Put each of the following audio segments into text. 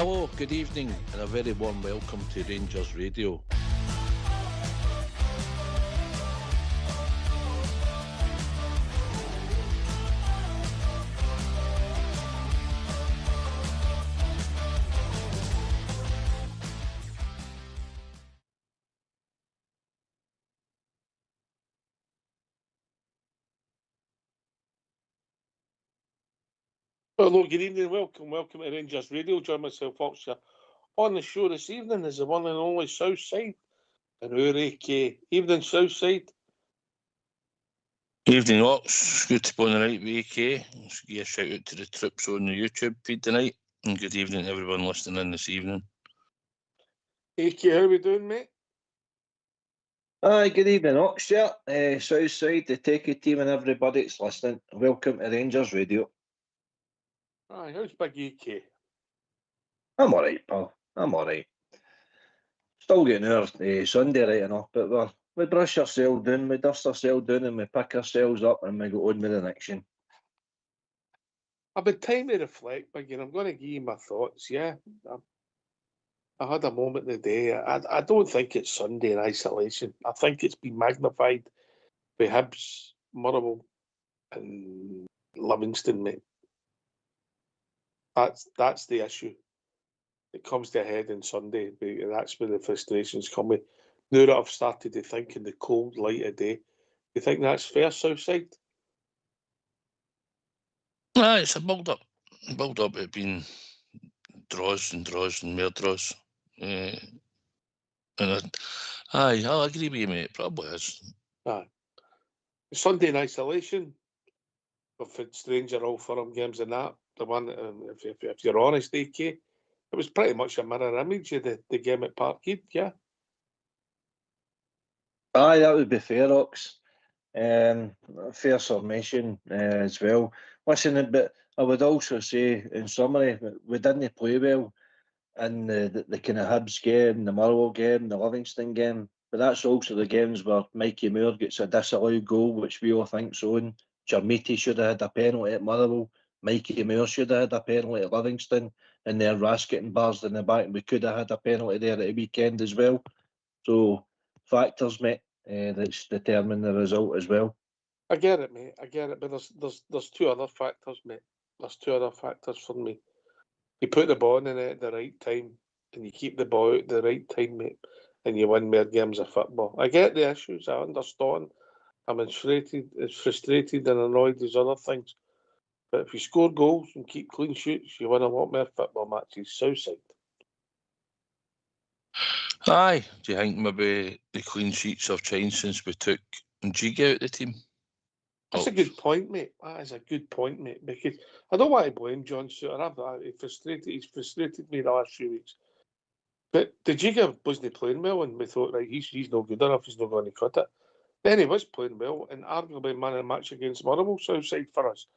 Hello, good evening, and a very warm welcome to Rangers Radio. Hello, good evening, welcome to Rangers Radio. Join myself, Foxshire. On the show this evening is the one and only Southside and our AK. Evening, Southside. Evening, Ox. Good to be on the night with AK. Let's give a shout out to the troops on the YouTube feed tonight. And good evening to everyone listening in this evening. AK, how we doing, mate? Hi, good evening, Ox. Yeah, Southside, the Takey team and everybody that's listening. Welcome to Rangers Radio. Aye, how's Big AK? I'm alright, pal. I'm alright. Still getting our Sunday right enough, but we brush ourselves down, we dust ourselves down, and we pick ourselves up and we go on with the next one. I've been time to reflect, Big, and I'm going to give you my thoughts, yeah. I had a moment in the day. I don't think it's Sunday in isolation. I think it's been magnified by Hibs, Motherwell and Livingston, mate. That's the issue. It comes to a head on Sunday. That's where the frustrations come with. Now that I've started to think in the cold light of day, you think that's fair, Southside? It's a build-up. Build-up. It's been draws and more draws. I'll agree with you, mate. It probably is. Aye. Sunday in isolation. We've had stranger all firm games and that. The one, if you're honest, AK, it was pretty much a mirror image of the game at Parkhead, yeah. Aye, that would be fair, Ox. Fair submission as well. Listen, but I would also say, in summary, we didn't play well in the kind of Hibs game, the Motherwell game, the Livingston game. But that's also the games where Mikey Moore gets a disallowed goal, which we all think's on. Jarmiti should have had a penalty at Motherwell. Mikey Moore should have had a penalty at Livingston. And then Rasket and Bars in the back. We could have had a penalty there at the weekend as well. So, factors, mate, that's determine the result as well. I get it, mate. I get it. But there's two other factors, mate. There's two other factors for me. You put the ball in it at the right time and you keep the ball out at the right time, mate, and you win more games of football. I get the issues. I understand. I'm frustrated and annoyed as other things. But if you score goals and keep clean sheets, you win a lot more football matches. Southside. Aye. Do you think maybe the clean sheets have changed since we took Jiga out the team? That's a good point, mate. That is a good point, mate. Because I don't want to blame John Suter. He's frustrated me the last few weeks. But the Jiga wasn't playing well, and we thought, right, he's not good enough. He's not going to cut it. Then he was playing well, and arguably man of the match against Motherwell, Southside for us.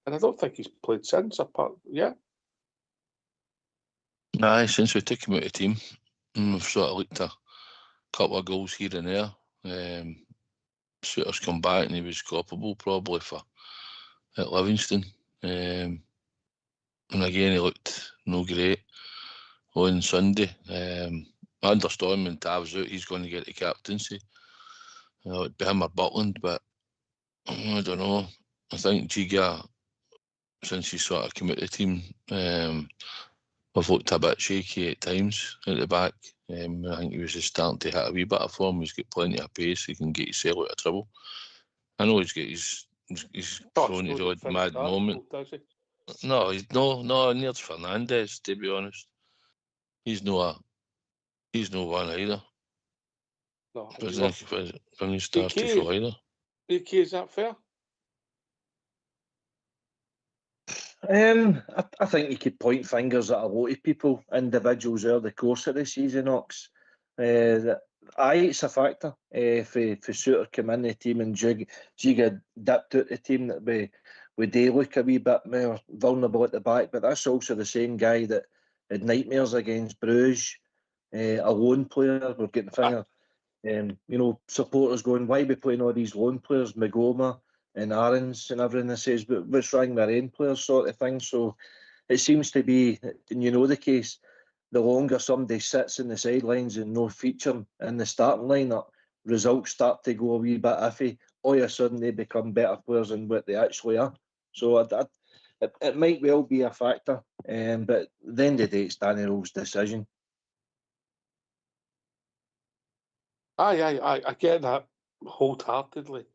And I don't think he's played since. Yeah. Aye, since we took him out of the team, we've sort of looked a couple of goals here and there. Suter's come back and he was culpable probably for at Livingston. And again, he looked no great on Sunday. I understand when Tav's out, he's going to get the captaincy. It'd be him or Butland, but I don't know. I think Giga, since he sort of came out of the team, we've looked a bit shaky at times at the back. I think he was just starting to hit a wee bit of form. He's got plenty of pace. He can get himself out of trouble. I know he's got he's thrown his odd mad moment. No, he's no near Fernandez, to be honest. He's no one either. No, when he started for either. AK, is that fair? I think you could point fingers at a lot of people, individuals over the course of the season, Ox. It's a factor. For Suter come in the team and Giga dipped out the team, that we do look a wee bit more vulnerable at the back, but that's also the same guy that had nightmares against Bruges, a lone player. We're getting finger. Supporters going, why are we playing all these lone players, Magoma and Aarons and everything that says, but what's wrong with our own players sort of thing. So it seems to be, the case. the longer somebody sits in the sidelines and no feature in the starting lineup, results start to go a wee bit iffy. All of a sudden they become better players than what they actually are. So it might well be a factor, but at the end of the day, it's Danny Rowe's decision. I get that wholeheartedly.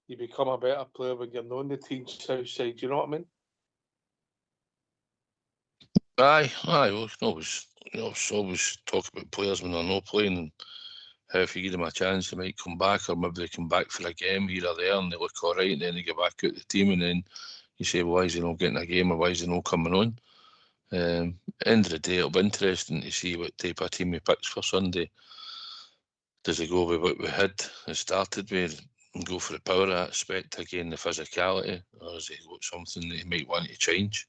You become a better player when you're not on the team south side. You know what I mean? Aye. Well, always talk about players when they're not playing, and how if you give them a chance, they might come back, or maybe they come back for a game here or there, and they look all right, and then they get back out the team, and then you say, well, why is he not getting a game, or why is he not coming on? End of the day, it'll be interesting to see what type of team he picks for Sunday. Does he go with what we had and started with, and go for the power aspect again, the physicality, or has he got something that he might want to change?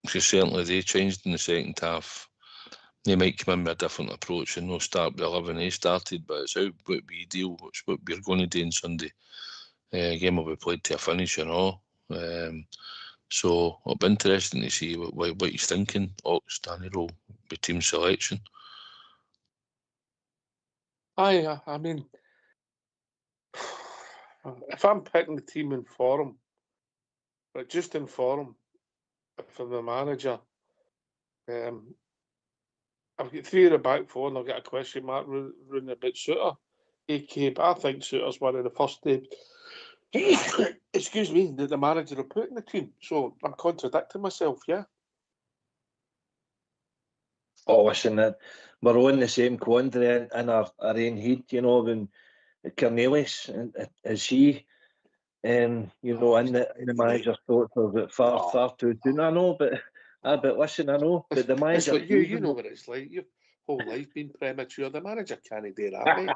Because certainly they changed in the second half. They might come in with a different approach and no start with 11 they started, but it's out what we deal, it's what we're going to do on Sunday. Game will be played to a finish and all. So it'll be interesting to see what he's thinking, Danny Rowe, with team selection. I mean, if I'm picking the team in form, but just in form, for the manager, I've got three at the back four, and I've got a question mark running about Suter, AK, but I think Suter's one of the first excuse me, that the manager will put in the team. So I'm contradicting myself, yeah. Oh, listen, we're on the same quandary in our own head, you know, when Cornelius, is he, in the manager's thoughts of it far too soon. I know, but listen, I know, but the manager... It's like you know what it's like. Your whole life been premature. The manager can't do that, mate.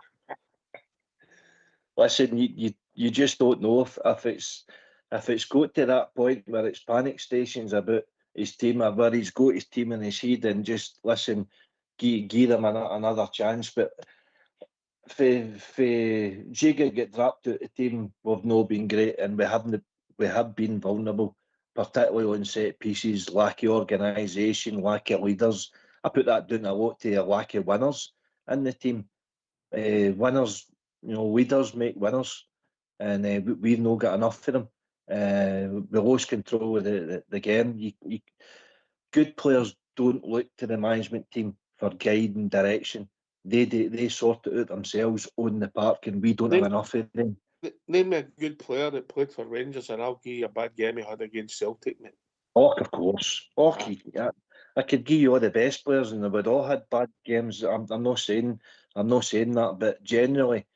Listen, you just don't know if it's got to that point where it's panic stations about his team, or where he's got his team in his head and just, listen, give them another chance. But for Jiga get dropped out of the team, we've not been great, and we have been vulnerable, particularly on set pieces, lack of organisation, lack of leaders. I put that down a lot to a lack of winners in the team. Winners, leaders make winners, and we've not got enough for them. We lost control of the game. Good players don't look to the management team for guide and direction. They sort it out themselves on the park, and we don't have enough of them. Name me a good player that played for Rangers, and I'll give you a bad game he had against Celtic, mate. Oh, of course. I could give you all the best players, and they would all had bad games. I'm not saying that, but generally,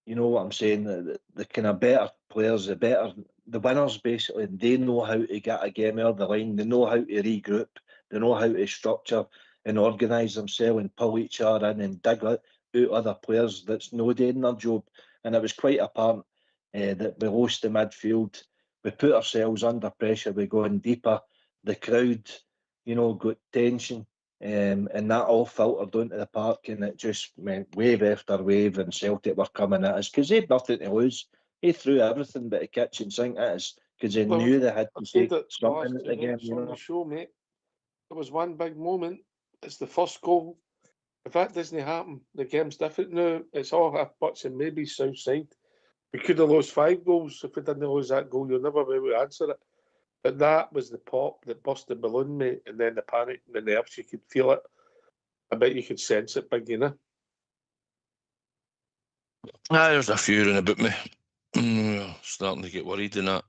you know what I'm saying. The kind of better players, the winners, basically, they know how to get a game out of the line. They know how to regroup. They know how to structure and organise themselves and pull each other in and dig out other players that's no doing their job. And it was quite apparent that we lost the midfield. We put ourselves under pressure. We're going deeper. The crowd, got tension. And that all filtered onto the park, and it just meant wave after wave, and Celtic were coming at us because they had nothing to lose. They threw everything but a kitchen sink at us because they knew they had to take something at the game. On the show, mate, it was one big moment. It's the first goal. If that doesn't happen, the game's different now. It's all half buts and maybe south side. We could have lost 5 goals if we didn't lose that goal. You'll never be able to answer it. But that was the pop that burst the balloon, mate, and then the panic and the nerves. You could feel it. I bet you could sense it, big, There's a few in about me. Starting to get worried in that.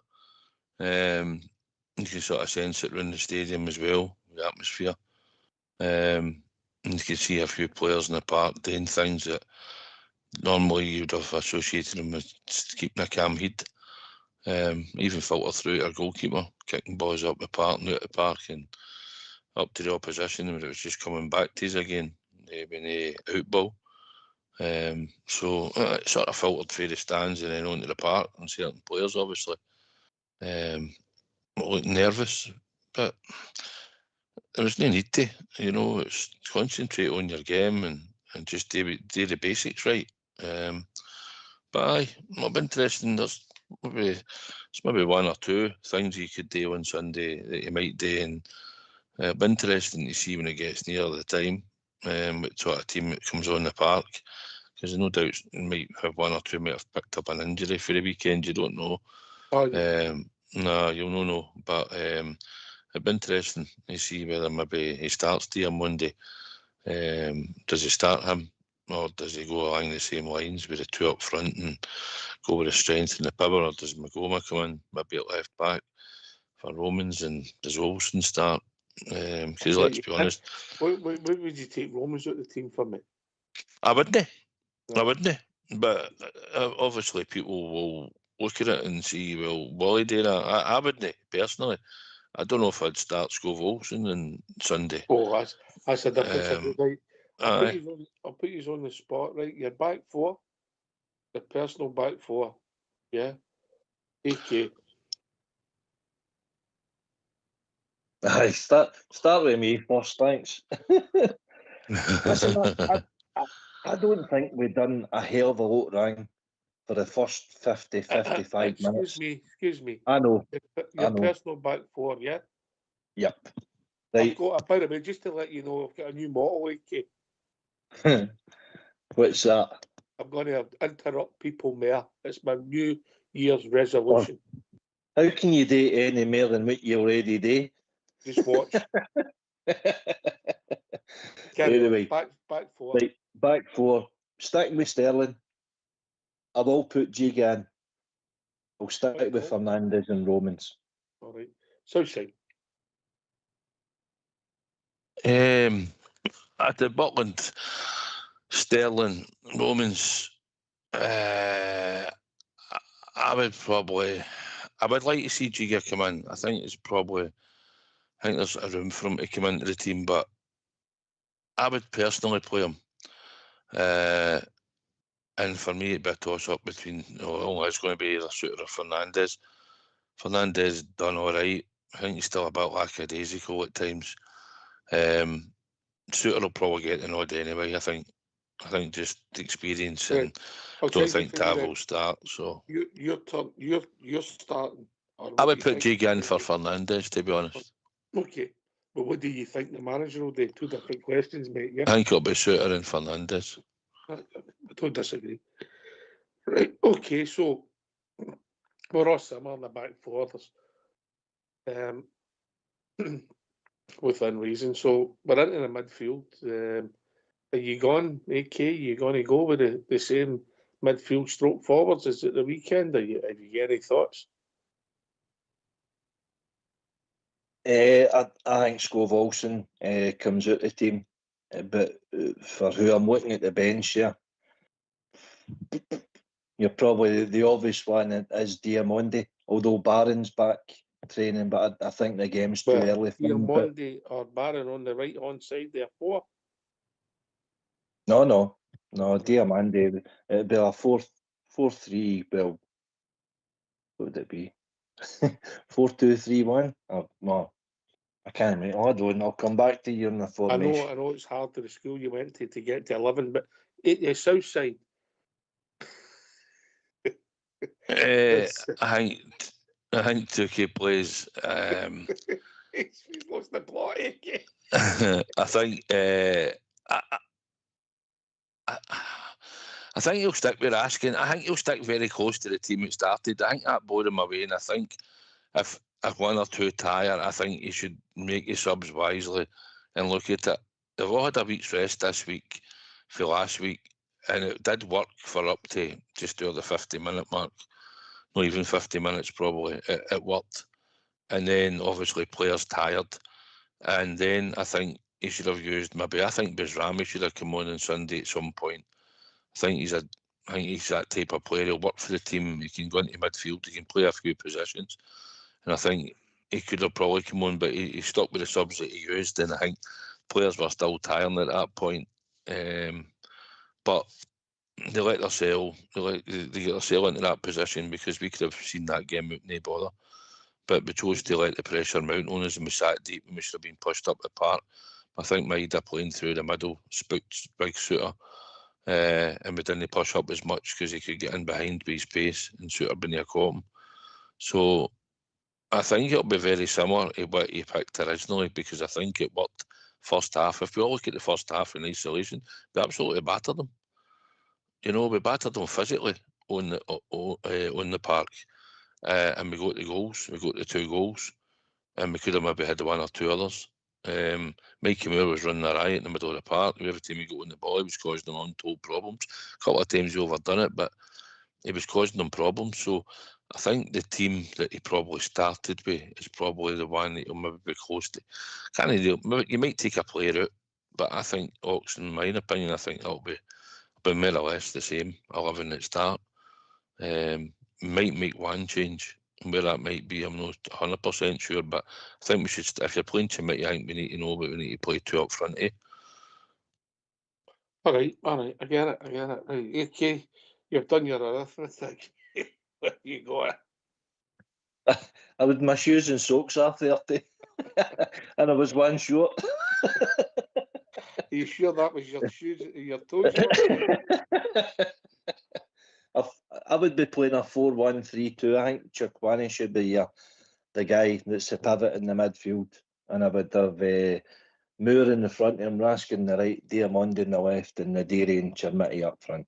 You can sort of sense it around the stadium as well, the atmosphere. And you can see a few players in the park doing things that normally you'd have associated them with keeping a calm head. Even filter through our goalkeeper, kicking balls up the park and out the park and up to the opposition when it was just coming back to us again when they out ball. So it sort of filtered through the stands and then onto the park, and certain players obviously looking nervous, but there was no need to, it's concentrate on your game and just do the basics right. But aye, it'll be interesting. There's maybe one or two things you could do on Sunday that you might do, and It'll be interesting to see when it gets near the time, what sort of team that comes on the park, because no doubt you might have one or two might have picked up an injury for the weekend. You don't know. Oh, yeah. No, you'll not know. But it'd be interesting to see whether maybe he starts there on Monday. Does he start him, or does he go along the same lines with the two up front and go with the strength and the power, or does Magoma come in maybe at left back for Romans, and does Olsen start? Because let's be honest, What would you take Romans out of the team for me? I wouldn't. No. I wouldn't. But obviously people will look at it and see, well, will he do that? I wouldn't, personally. I don't know if I'd start Scove Olsen on Sunday. Oh, that's a difference. Right. Aye. I'll put you on the spot, right? Your back four, the personal back four, yeah? AK. Aye, start with me first, thanks. Listen, I don't think we've done a hell of a lot wrong for the first 50, 55 minutes. Excuse me. I know. Your I know. personal back four, yeah? Yep. Right. I've got, by the way, just to let you know, I've got a new motto, AK. What's that? I'm going to interrupt people more. It's my New Year's resolution. How can you do any more than what you already do? Just watch. Anyway, back four. Right, back four. Sticking with Sterling. I will put Jiga in. I'll stick with Fernandes and Romans. All right. Southside. At the Butland, Sterling, Romans, I would like to see Jiga come in. I think there's a room for him to come into the team, but I would personally play him. And for me, it'd be a toss-up between, it's going to be either Suter or Fernandes. Fernandes done all right. I think he's still a bit lackadaisical at times. Suter will probably get the nod anyway. I think just the experience, and I don't think Tav will start. So your turn. You're starting. I would put Jiga in for Fernandes, to be honest. Okay, but what do you think the manager will do? Two different questions, mate. Yeah, I think it'll be Suter and Fernandes. I don't disagree. Right. Okay. So we're all similar in the back four. Within reason. So we're into the midfield. Are you gone, AK? You going to go with the same midfield stroke forwards as at the weekend? Have you got any thoughts? I think Scove Olsen comes out the team, but for who I'm looking at the bench here, you're probably the obvious one is Diamondi, although Barron's back training, but I think the game's too early for him. Diamondi or Barron on the right hand side there, four? No, Diamondi. It'd be a 4-3. Well, what would it be? 4-2-3-1? Oh, no, I can't remember. Hold on, I'll come back to you in the formation. I know it's hard to the school you went to get to 11, but the south side. I think Tukey plays. He's lost the plot. I think. I think he'll stick with Raskin. I think he'll stick very close to the team that started. I think that bore him away, and I think if one or two tire, I think he should make his subs wisely and look at it. They've all had a week's rest this week for last week, and it did work for up to just over the 50-minute mark. Not even 50 minutes probably. It worked. And then obviously players tired. And then I think he should have used I think Bezrami should have come on Sunday at some point. I think he's that type of player. He'll work for the team. He can go into midfield. He can play a few positions. And I think he could have probably come on, but he stuck with the subs that he used. And I think players were still tiring at that point. But they let themselves into that position, because we could have seen that game with no bother. But we chose to let the pressure mount on us, and we sat deep, and we should have been pushed up the park. I think Maida playing through the middle spooked Big Suter, and we didn't push up as much because he could get in behind with his pace, and Suter been caught him. So I think it'll be very similar to what he picked originally, because I think it worked first half. If we all look at the first half in isolation, we absolutely battered them. You know, we battered them physically on the park, and we got the goals. We got the 2 goals, and we could have maybe had 1 or 2 others. Mikey Moore was running a riot in the middle of the park. Every time he got on the ball, he was causing them untold problems. A couple of times he overdone it, but he was causing them problems. So I think the team that he probably started with is probably the one that he'll maybe be close to. You might take a player out, but I think Ox, in my opinion, I think that'll be more or less the same 11 at start. Might make one change. Where that might be, I'm not 100% sure, but I think we should, if you're playing Chimity, I think we need to know that we need to play 2 up front, eh? All right, I get it. Right, okay, you've done your arithmetic. There you go. I would my shoes and socks are 30, and I was 1 short. Are you sure that was your shoes, your toes? I would be playing a 4-1-3-2. I think Chirkwani should be the guy that's the pivot in the midfield, and I would have Moore in the front and Raskin in the right, Diamond in the left, and Nadiri and Chirmity up front.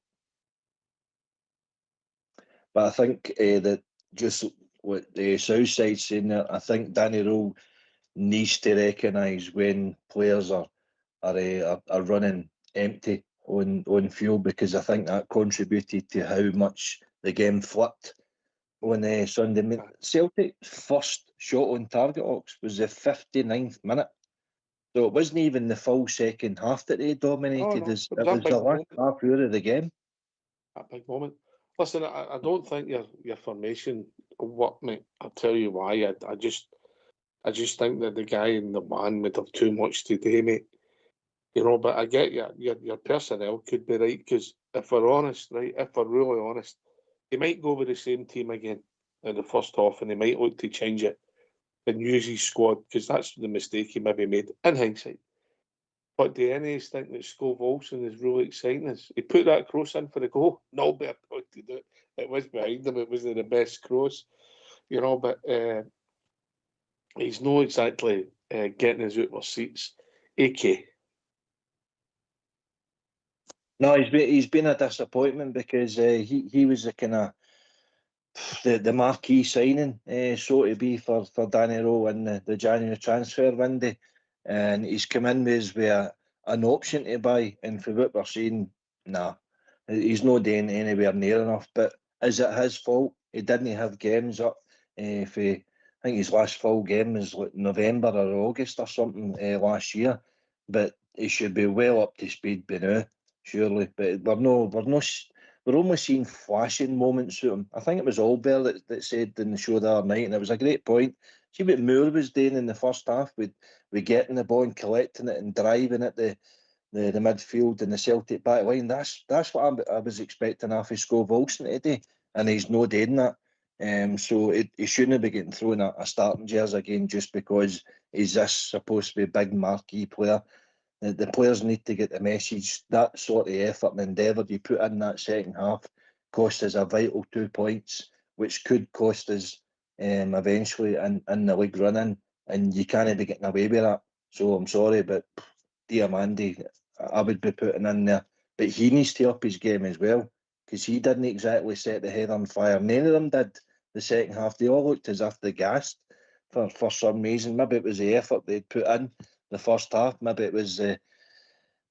But I think that just what the south side's saying there, I think Danny Rowe needs to recognise when players are running empty on field, because I think that contributed to how much the game flipped on Sunday. Celtic's first shot on target, Ox, was the 59th minute. So it wasn't even the full second half that they dominated. No, It was it was the last half hour of the game. That big moment. Listen, I don't think your formation will work, mate. I'll tell you why. I just think that the guy in the man would have too much to do, mate. You know, but I get your personnel could be right, because if we're honest, right, if we're really honest, he might go with the same team again in the first half, and he might look to change it and use his squad, because that's the mistake he maybe made in hindsight. But do any of us think that Skov Olsen is really exciting us? He put that cross in for the goal. Nobody thought to do it. It was behind him. It wasn't the best cross, you know. But he's not exactly getting us out of our seats. AK. No, he's been a disappointment, because he was the kind of the marquee signing, so to be, for Danny Rowe in the January transfer window, and he's come in with an option to buy, and for what we're seeing, nah, he's not doing anywhere near enough. But is it his fault? He didn't have games up. I think his last full game was like November or August or something last year, but he should be well up to speed by now, surely. But we're only seeing flashing moments with him. I think it was Allbear that said in the show the other night, and it was a great point. See what Moore was doing in the first half with getting the ball and collecting it and driving at the midfield and the Celtic back line. That's what I was expecting off of Skov Olsen today, and he's not doing that. So he shouldn't be getting thrown a starting jersey again just because he's this supposed to be big marquee player. The players need to get the message. That sort of effort and endeavour you put in that second half cost us a vital 2 points, which could cost us eventually in the league running, and you can't be getting away with that. So I'm sorry, but Diamandi, I would be putting in there. But he needs to up his game as well, because he didn't exactly set the head on fire. None of them did the second half. They all looked as if they gassed for some reason. Maybe it was the effort they'd put in the first half. Maybe it was that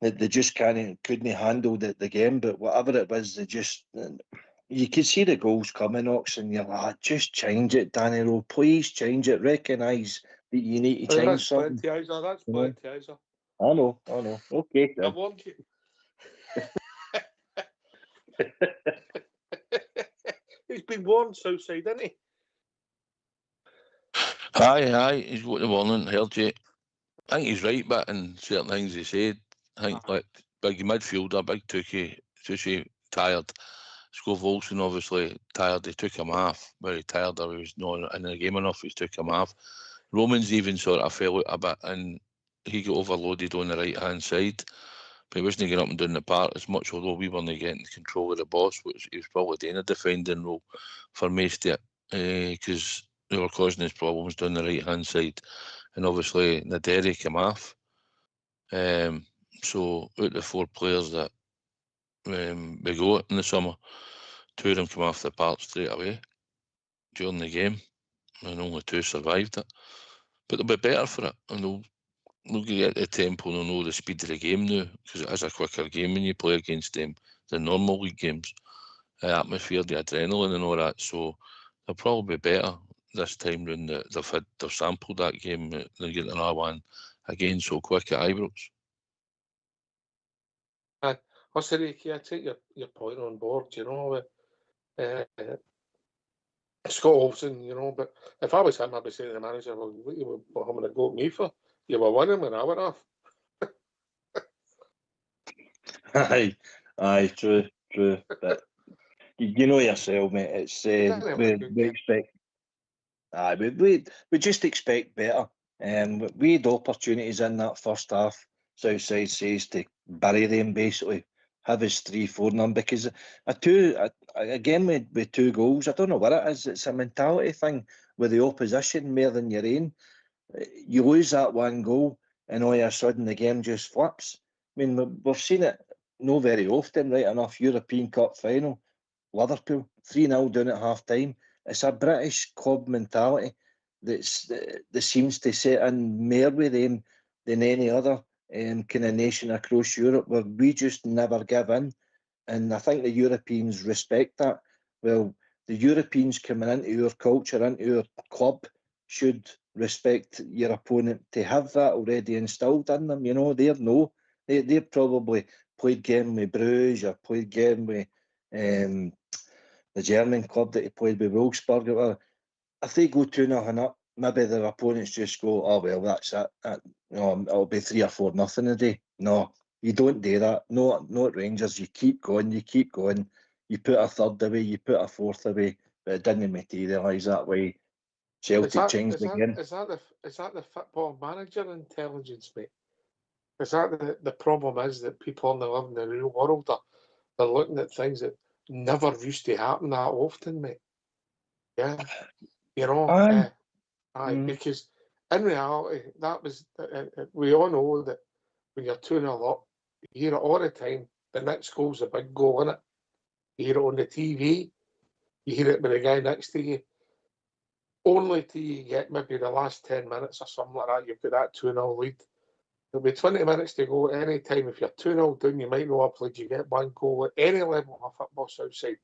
they just couldn't handle the game. But whatever it was, you could see the goals coming, Ox, and you're like, just change it, Danny Rowe. Please change it. Recognise that you need to change something. That's plenty, Isaac. I know. Okay, I warned you. He's been warned, Southside, hasn't he? Aye, he's got the warning, heard you. I think he's right, but in certain things he said, I think like big midfielder, big Tukey tired. Skov Olsen obviously tired. He took him off. Very tired, or he was not in the game enough. He took him off. Romans even sort of fell out a bit, and he got overloaded on the right hand side. But he wasn't getting up and down the park as much, although we weren't getting control of the boss, which he was probably doing a defending role for most of it, because who were causing us problems down the right-hand side. And obviously, Naderi came off. So, out of the 4 players that we got in the summer, 2 of them came off the park straight away during the game, and only 2 survived it. But they'll be better for it, and they'll get the tempo and they'll know the speed of the game now, because it is a quicker game when you play against them than normal league games. The atmosphere, the adrenaline and all that, so they'll probably be better this time round. They've sampled that game, they're getting another one again so quick at Ibrox. I take your point on board, with Scott Olsen, but if I was him, I'd be saying to the manager, well, what you were having a go at me for? You were winning when I went off. Aye, true. But you know yourself, mate. It's we expect. Aye, we just expect better. We had opportunities in that first half. Southside says to bury them, basically have his 3-4 number, because again with 2 goals, I don't know what it is. It's a mentality thing with the opposition more than your own. You lose that 1 goal, and all of a sudden the game just flips. I mean, we've seen it no very often, right enough. European Cup final, Liverpool 3-0 down at half time. It's a British club mentality that seems to set in more with them than any other kind of nation across Europe, where we just never give in. And I think the Europeans respect that. Well, the Europeans coming into our culture, into our club, should respect your opponent to have that already instilled in them. They've probably played game with Bruges or played game with the German club that he played with, Wolfsburg or whatever. If they go 2-0 up, maybe their opponents just go, oh well, that's it. It'll be 3 or 4-0 a day. No, you don't do that. No at Rangers. You keep going. You put a 3rd away, you put a 4th away, but it didn't materialise that way. Celtic changed again. Is that the football manager intelligence, mate? Is that the problem? Is that people only live in the real world? They're looking at things that never used to happen that often, mate. Yeah, because in reality, that was. We all know that when you're 2-0 up, you hear it all the time. The next goal's a big goal, innit? You hear it on the TV. You hear it with the guy next to you. Only till you get maybe the last 10 minutes or something like that, you've got that 2-0 lead. There'll be 20 minutes to go any time. If you're 2-0 down, you might know up lead. You get 1 goal at any level of football Southside.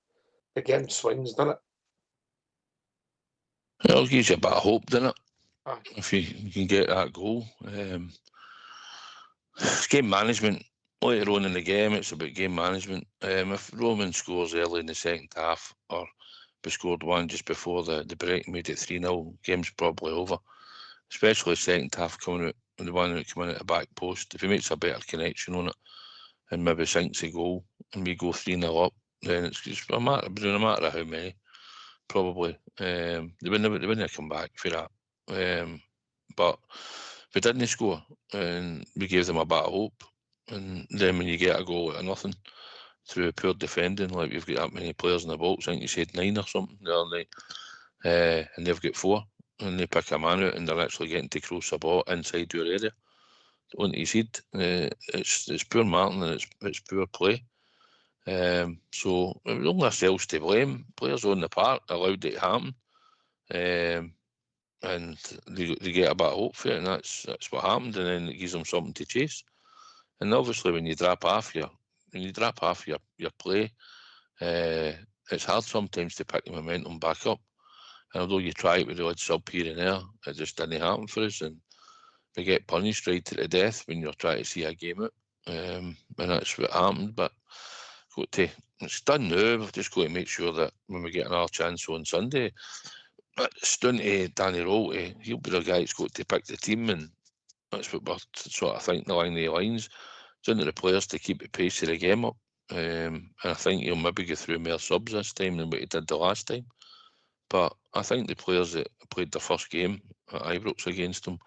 The game swings, doesn't it? It'll give you a bit of hope, doesn't it? If you can get that goal. It's game management. Later on in the game, it's about game management. If Roman scores early in the second half, or we scored 1 just before the break, made it 3-0, game's probably over. Especially second half coming out, the one that coming out the back post. If he makes a better connection on it and maybe sinks a goal and we go 3-0 up, then it's just a matter of how many. Probably they wouldn't come back for that. But we didn't score, and we gave them a bit of hope. And then when you get a goal out of nothing through poor defending, like we've got that many players in the box, I think you said 9 or something the other night, and they've got 4, and they pick a man out, and they're actually getting to cross a ball inside your area onto his head. It's poor marking and it's poor play. So it was only ourselves to blame. Players on the park allowed it to happen, and they get a bit of hope for it, and that's what happened, and then it gives them something to chase. And obviously, when you drop half your play, it's hard sometimes to pick the momentum back up. And although you try it with the odd sub here and there, it just didn't happen for us, and we get punished right to the death when you're trying to see a game out, and that's what happened. But it's done now. We've just got to make sure that when we get another chance on Sunday, it's down to Danny Roll. He'll be the guy that's got to pick the team, and that's what we're sort of thinking along the lines. It's down to the players to keep the pace of the game up, and I think he'll maybe go through more subs this time than what he did the last time. But I think the players that played the first game at Ibrox against him,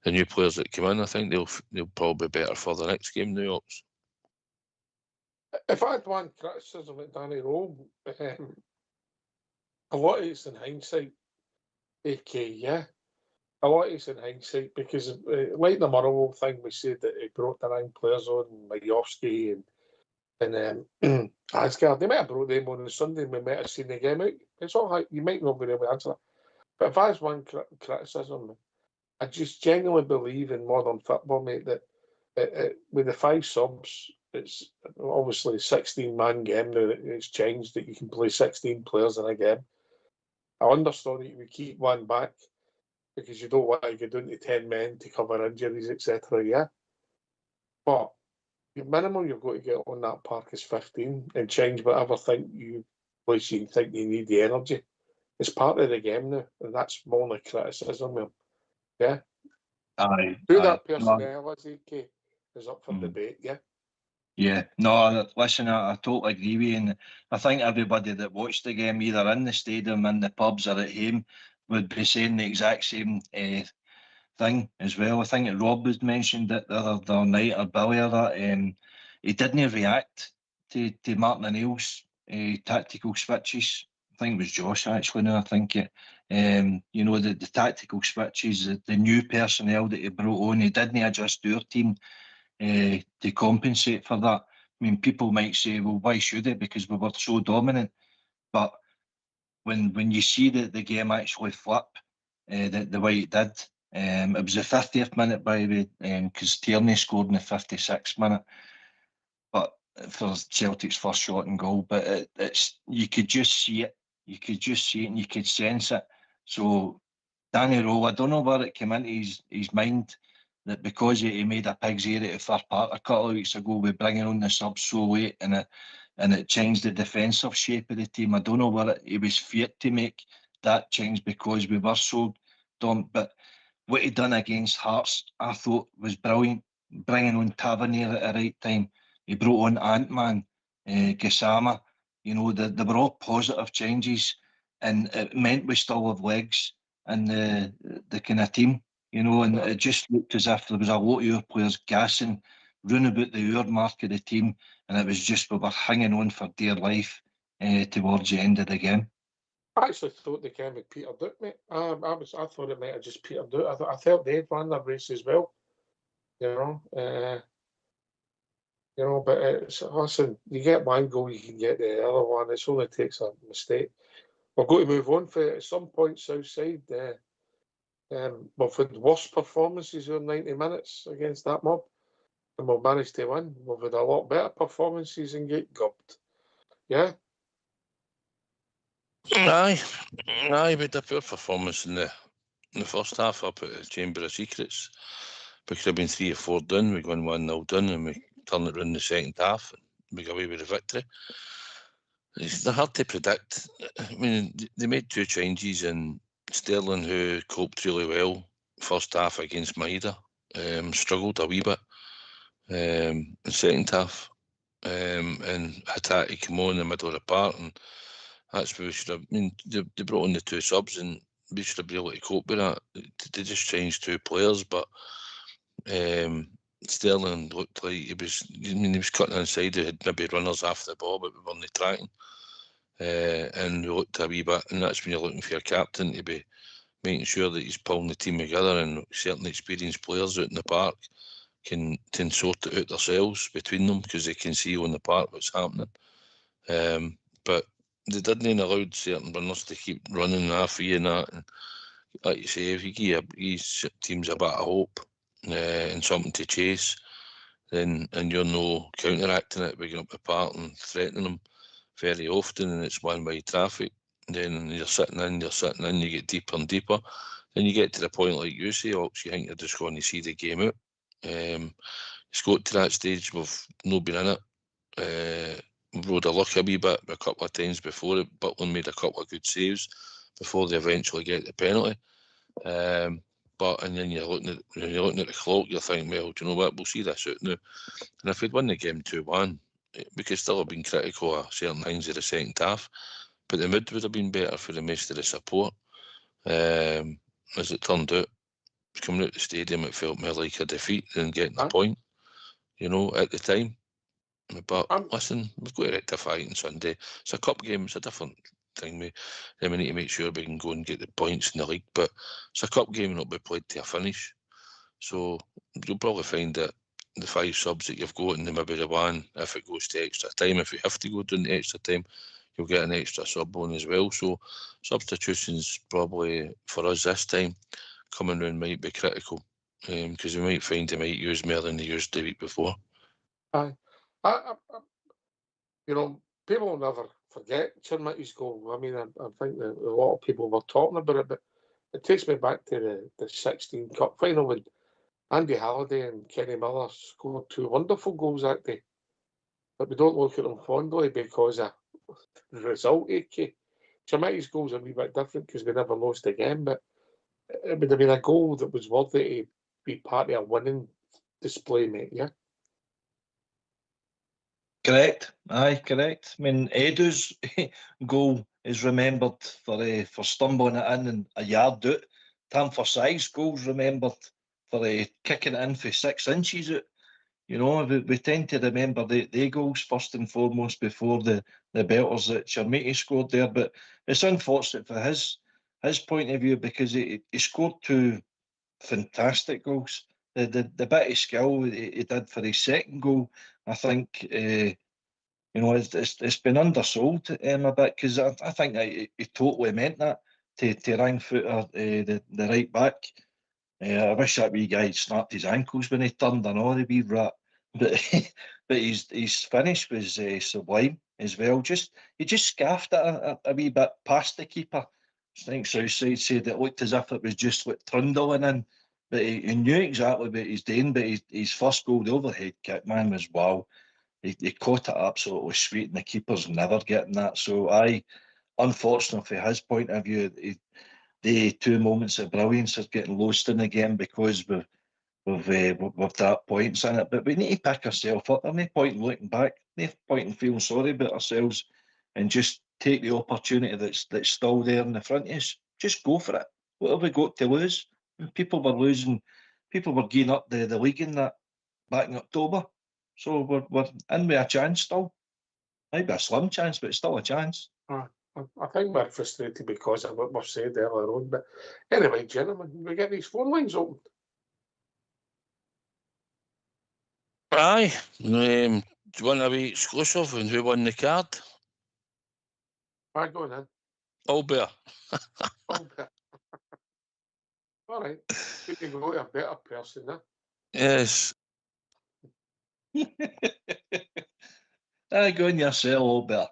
the new players that come in, I think they'll probably be better for the next game now. If I had one criticism at Danny Rowe, a lot of it's in hindsight. Okay, yeah. A lot is in hindsight because, like the Murrow thing, we said that he brought the 9 players on, Majowski and Asgard. They might have brought them on Sunday and we might have seen the game out. It's all right. You might not be able to answer that. But if that's one criticism, I just genuinely believe in modern football, mate, that with the 5 subs, it's obviously a 16-man game now. It's changed that you can play 16 players in a game. I understand that you would keep one back because you don't want to get down to 10 men to cover injuries, etc. Yeah. But the minimum you've got to get on that park is 15 and change whatever place you think you need the energy. It's part of the game now, and that's more like criticism. Yeah. Aye. Who that No, personality is up for debate, yeah. yeah, no, listen, I totally agree with you. And I think everybody that watched the game, either in the stadium, in the pubs, or at home, would be saying the exact same thing as well. I think Rob was mentioned it the other night, or Billy, or that. He didn't react to Martin O'Neill's tactical switches. I think it was Josh actually. Now I think it. You know, the tactical switches, the new personnel that he brought on, he didn't adjust our team to compensate for that. I mean, people might say, well, why should it? Because we were so dominant. But when you see the game actually flip the way it did, it was the 50th minute, by the way, because Tierney scored in the 56th minute. But for Celtic's first shot and goal, but it's you could just see it. You could just see it and you could sense it. So Danny Rowe, I don't know where it came into his mind that because he made a pig's ear out of Fir Park a couple of weeks ago with bringing on the subs so late and it changed the defensive shape of the team. I don't know where he was feared to make that change because we were so dominant. But what he done against Hearts, I thought was brilliant, bringing on Tavernier at the right time. He brought on Ant-Man, Gassama. You know, they were all positive changes and it meant we still have legs in the kind of team, you know, and it just looked as if there was a lot of our players gassing round about the hour mark of the team, and it was just we were hanging on for dear life towards the end of the game. I actually thought the game had petered out, mate. I thought it might have just petered out. I felt they'd run their race as well, you know. But listen, you get one goal, you can get the other one. It only takes a mistake. We're going to move on for at some point Southside. We've had worse performances over 90 minutes against that mob, and we've managed to win. We've had a lot better performances and get gubbed. Yeah. Aye, we had a poor performance in the first half up at the Chamber of Secrets. We could have been 3 or 4 down. We won 1-0 down, and we turned it around the second half and we got away with the victory. They're hard to predict. I mean, they made 2 changes, and Sterling, who coped really well first half against Maida, struggled a wee bit in the second half, and Hattati came on in the middle of the park, and that's where we should have. I mean, they brought on the 2 subs, and we should have been able to cope with that. They just changed 2 players, but Sterling looked like he was cutting inside. He had maybe runners after the ball, but we weren't tracking. And we looked a wee bit, and that's when you're looking for your captain to be making sure that he's pulling the team together, and certain experienced players out in the park can sort it out themselves between them because they can see on the park what's happening. But they didn't allow certain runners to keep running half free and that. And like you say, if you give these teams a bit of hope and something to chase, then and you're no counteracting it by getting up the park and threatening them very often, and it's one-way traffic, then you're sitting in, you get deeper and deeper, then you get to the point like you say, Ox, you think you're just going to see the game out. It's got to that stage, we've not been in it. We rode a luck a wee bit a couple of times before it. Butland made a couple of good saves before they eventually get the penalty. And then you're looking at the clock, you're thinking, well, do you know what, we'll see this out now. And if we'd won the game 2-1, we could still have been critical of certain things in the second half, but the mood would have been better for the rest of the support. As it turned out, coming out the stadium, it felt more like a defeat than getting a point, you know, at the time. But listen, we've got to rectify it on Sunday. It's a cup game, it's a different thing. Then we need to make sure we can go and get the points in the league. But it's a cup game and it'll be played to a finish. So you'll probably find that the 5 subs that you've got, and then maybe the one, if it goes to extra time, if you have to go down to extra time, you'll get an extra sub on as well. So substitutions probably for us this time coming round might be critical, because we might find they might use more than they used the week before. Aye. You know, people will never forget Chermitty's goal. I mean, I think that a lot of people were talking about it, but it takes me back to the 16 Cup final when Andy Halliday and Kenny Miller scored 2 wonderful goals that day. But we don't look at them fondly because of the result, AK. Chermitty's goals are a wee bit different because we never lost again, but it would have been a goal that was worthy to be part of a winning display, mate, yeah? Correct. Aye, correct. I mean, Edu's goal is remembered for stumbling it in and a yard out. Tam Forsai's goal's remembered for kicking it in for 6 inches out. You know, we tend to remember the goals first and foremost before the belters that Chermitty scored there. But it's unfortunate for his point of view because he scored 2 fantastic goals. The bit of skill he did for his second goal, I think, you know, it's been undersold a bit because I think he totally meant that to wrang footer the right back. I wish that wee guy had snapped his ankles when he turned and all the wee rat. But his finish was sublime as well. He just scaffed it a wee bit past the keeper. I think Southside said it looked as if it was just like trundling in, but he knew exactly what he's doing. But his first goal, the overhead kick, man, was wow. He caught it absolutely sweet, and the keeper's never getting that. So unfortunately, from his point of view, the 2 moments of brilliance are getting lost in again because we've that points in it. But we need to pick ourselves up. There's no point in looking back, no point in feeling sorry about ourselves, and just take the opportunity that's still there in the front of us. Just go for it. What have we got to lose? People were losing, people were gearing up the league in that back in October. So we're in with a chance still. Might be a slim chance, but it's still a chance. I think we're frustrated because of what we've said earlier on. But anyway, gentlemen, we get these phone lines open. Aye. Do you want to be exclusive and who won the card? Aye, go on then. Albert. Albert. All right. We can go to a better person now. Yes. Aye, go on yourself, Albert.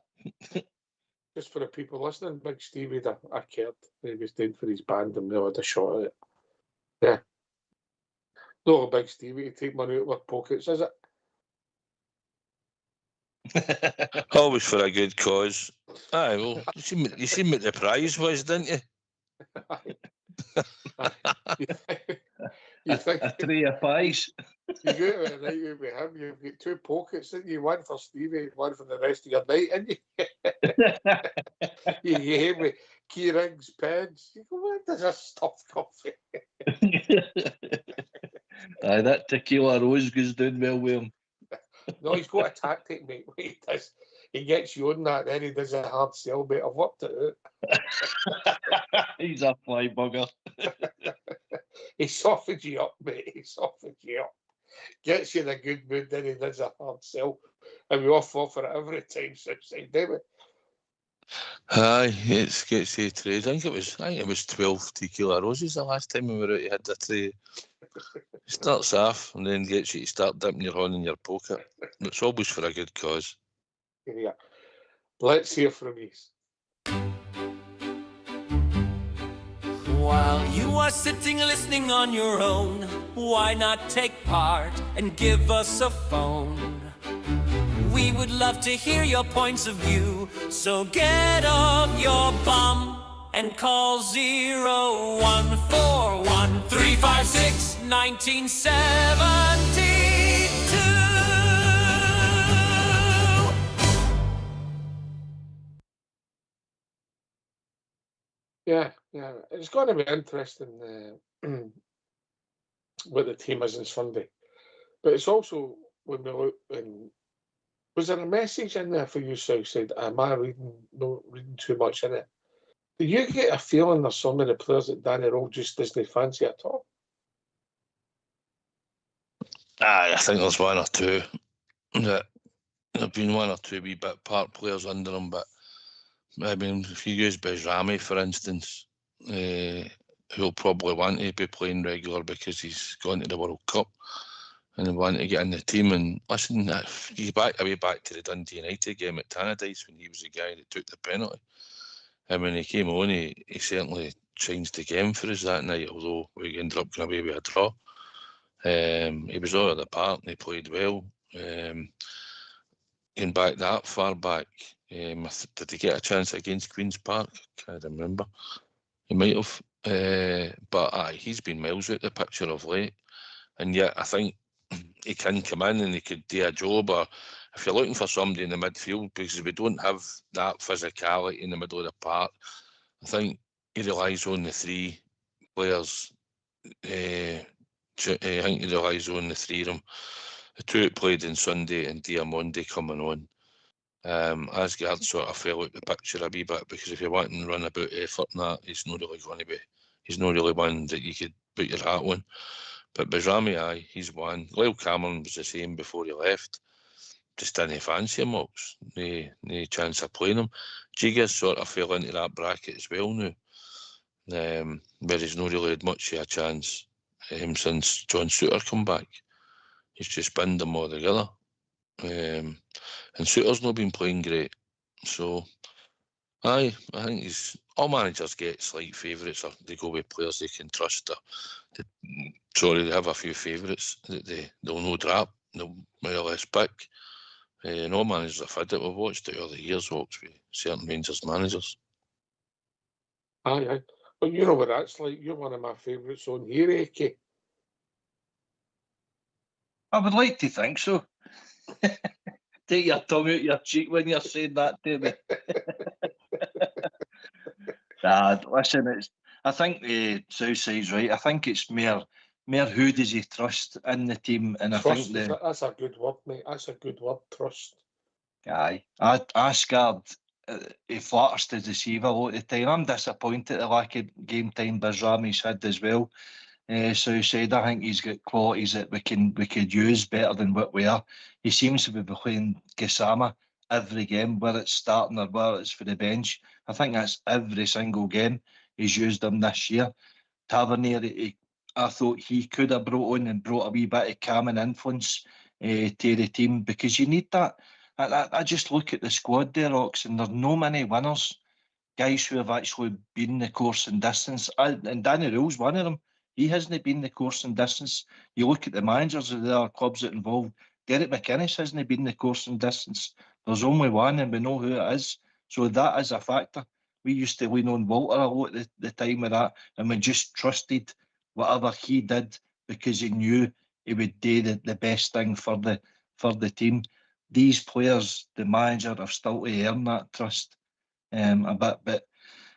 Just for the people listening, Big Steve had a card he was doing for his band and we had a shot at it. Yeah. No, Big Steve, you take money out of our pockets, is it? Always for a good cause. Aye, well, you seen what the prize was, didn't you? You think a tray of pies. You go to a night out with him, you've got 2 pockets, didn't you? One for Stevie, one for the rest of your night, didn't you? You gave me key rings, pens. You go, where does this stuff come from? Aye, that tequila rose goes down well with him. No, he's got a tactic, mate. What he does, he gets you on that, then he does a hard sell, mate. I've worked it out. He's a fly bugger. He softens you up, mate. He softens you up. Gets you in a good mood, then he does a hard sell. And we all fall for it every time, Southside, don't we? Aye, it gets you a trade. I think it was 12 tequila roses the last time we were out. You had the tray. Starts off and then gets you to start dipping your hand in your pocket. It's always for a good cause. Yeah. Let's hear from you. While you are sitting listening on your own, why not take part and give us a phone? We would love to hear your points of view, so get off your bum and call 01413561972. Yeah. It's going to be interesting what the team is on Sunday. But it's also, when we look and Was there a message in there for you, Southside? Am I reading too much in it? Do you get a feeling there's some of the players that Danny Rowe just doesn't fancy at all? Aye, I think there's one or two. That there've been one or two wee bit part players under him, but I mean, if you use Bezrami, for instance, who'll probably want to be playing regular because he's gone to the World Cup and he want to get in the team. And listen, if you back to the Dundee United game at Tannadice when he was the guy that took the penalty. And when he came on, he certainly changed the game for us that night, although we ended up going away with a draw. He was all at the park and he played well. Going back that far back, did he get a chance against Queen's Park? I can't remember. He might have. But aye, he's been miles out the picture of late. And yet I think he can come in and he could do a job. Or if you're looking for somebody in the midfield, because we don't have that physicality in the middle of the park, I think he relies on the three players. I think he relies on the three of them. The two that played on Sunday and Diamondi coming on. Asgard sort of fell out the picture a wee bit because if you're wanting to run about effort and that, he's not really one that you could put your hat on. But Bezrami, aye, he's one. Lyle Cameron was the same before he left. Just didn't fancy him, Ox. No chance of playing him. Gigas sort of fell into that bracket as well now. Where he's not really had much of a chance since John Souttar come back. He's just binned them all together. And Souttar's not been playing great. So, aye, I think all managers get slight favourites, or they go with players they can trust. They have a few favourites that they'll no drop, they'll more or less pick. And all managers have had it. We've watched it over the years, Ox, with certain Rangers managers. Aye. But you know what that's like. You're one of my favourites on here, AK. I would like to think so. Take your tongue out your cheek when you're saying that to me. Listen, I think the Southside's right. I think it's more who does he trust in the team, and Trust, I think that's a good word, mate. That's a good word, trust. Aye, Asgard, he flatters to deceive a lot of the time. I'm disappointed at the lack of game time Bezrami's had as well. Southside, I think he's got qualities that we could use better than what we are. He seems to be playing Gassama every game, whether it's starting or whether it's for the bench. I think that's every single game he's used him this year. Tavernier, I thought he could have brought a wee bit of calming influence to the team, because you need that. I just look at the squad there, Ox, and there's no many winners, guys who have actually been the course and distance. And Danny Rowe's one of them. He hasn't been the course and distance. You look at the managers of the other clubs that involved. Derek McInnes hasn't been the course and distance. There's only one, and we know who it is. So that is a factor. We used to lean on Walter a lot at the time of that, and we just trusted whatever he did because he knew he would do the best thing for the team. These players, the manager, have still to earn that trust a bit, but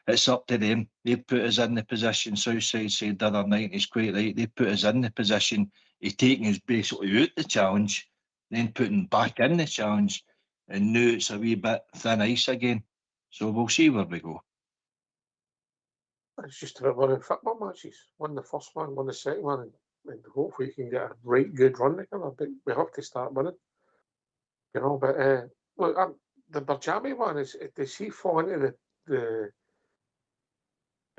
it's up to them. They've put us in the position. Southside said the other night, he's quite right, they put us in the position of taking us basically out the challenge, then putting back in the challenge, and now it's a wee bit thin ice again. So we'll see where we go. It's just about winning football matches. Win the first one, win the second one, and hopefully you can get a right good run together. But we have to start winning. You know, but look, the Bezrami one, does he fall into the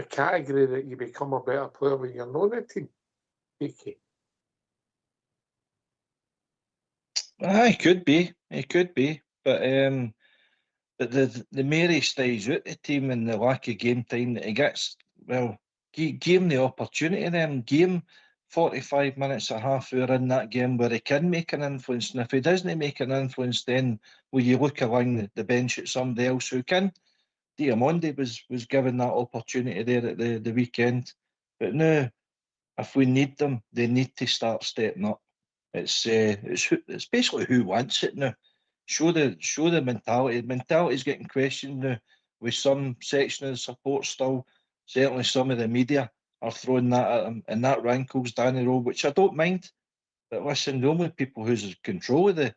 category that you become a better player when you're not in the team? AK? It could be. But the Mary stays out the team and the lack of game time that he gets, well, give him the opportunity then. Give him 45 minutes, a half hour in that game where he can make an influence. And if he doesn't make an influence, then will you look along the bench at somebody else who can? Diamondi was given that opportunity there at the weekend. But now, if we need them, they need to start stepping up. It's basically who wants it now. Show the mentality. Mentality's getting questioned now with some section of the support still. Certainly some of the media are throwing that at him, and that rankles Danny Rowe, which I don't mind. But listen, the only people who's in control of the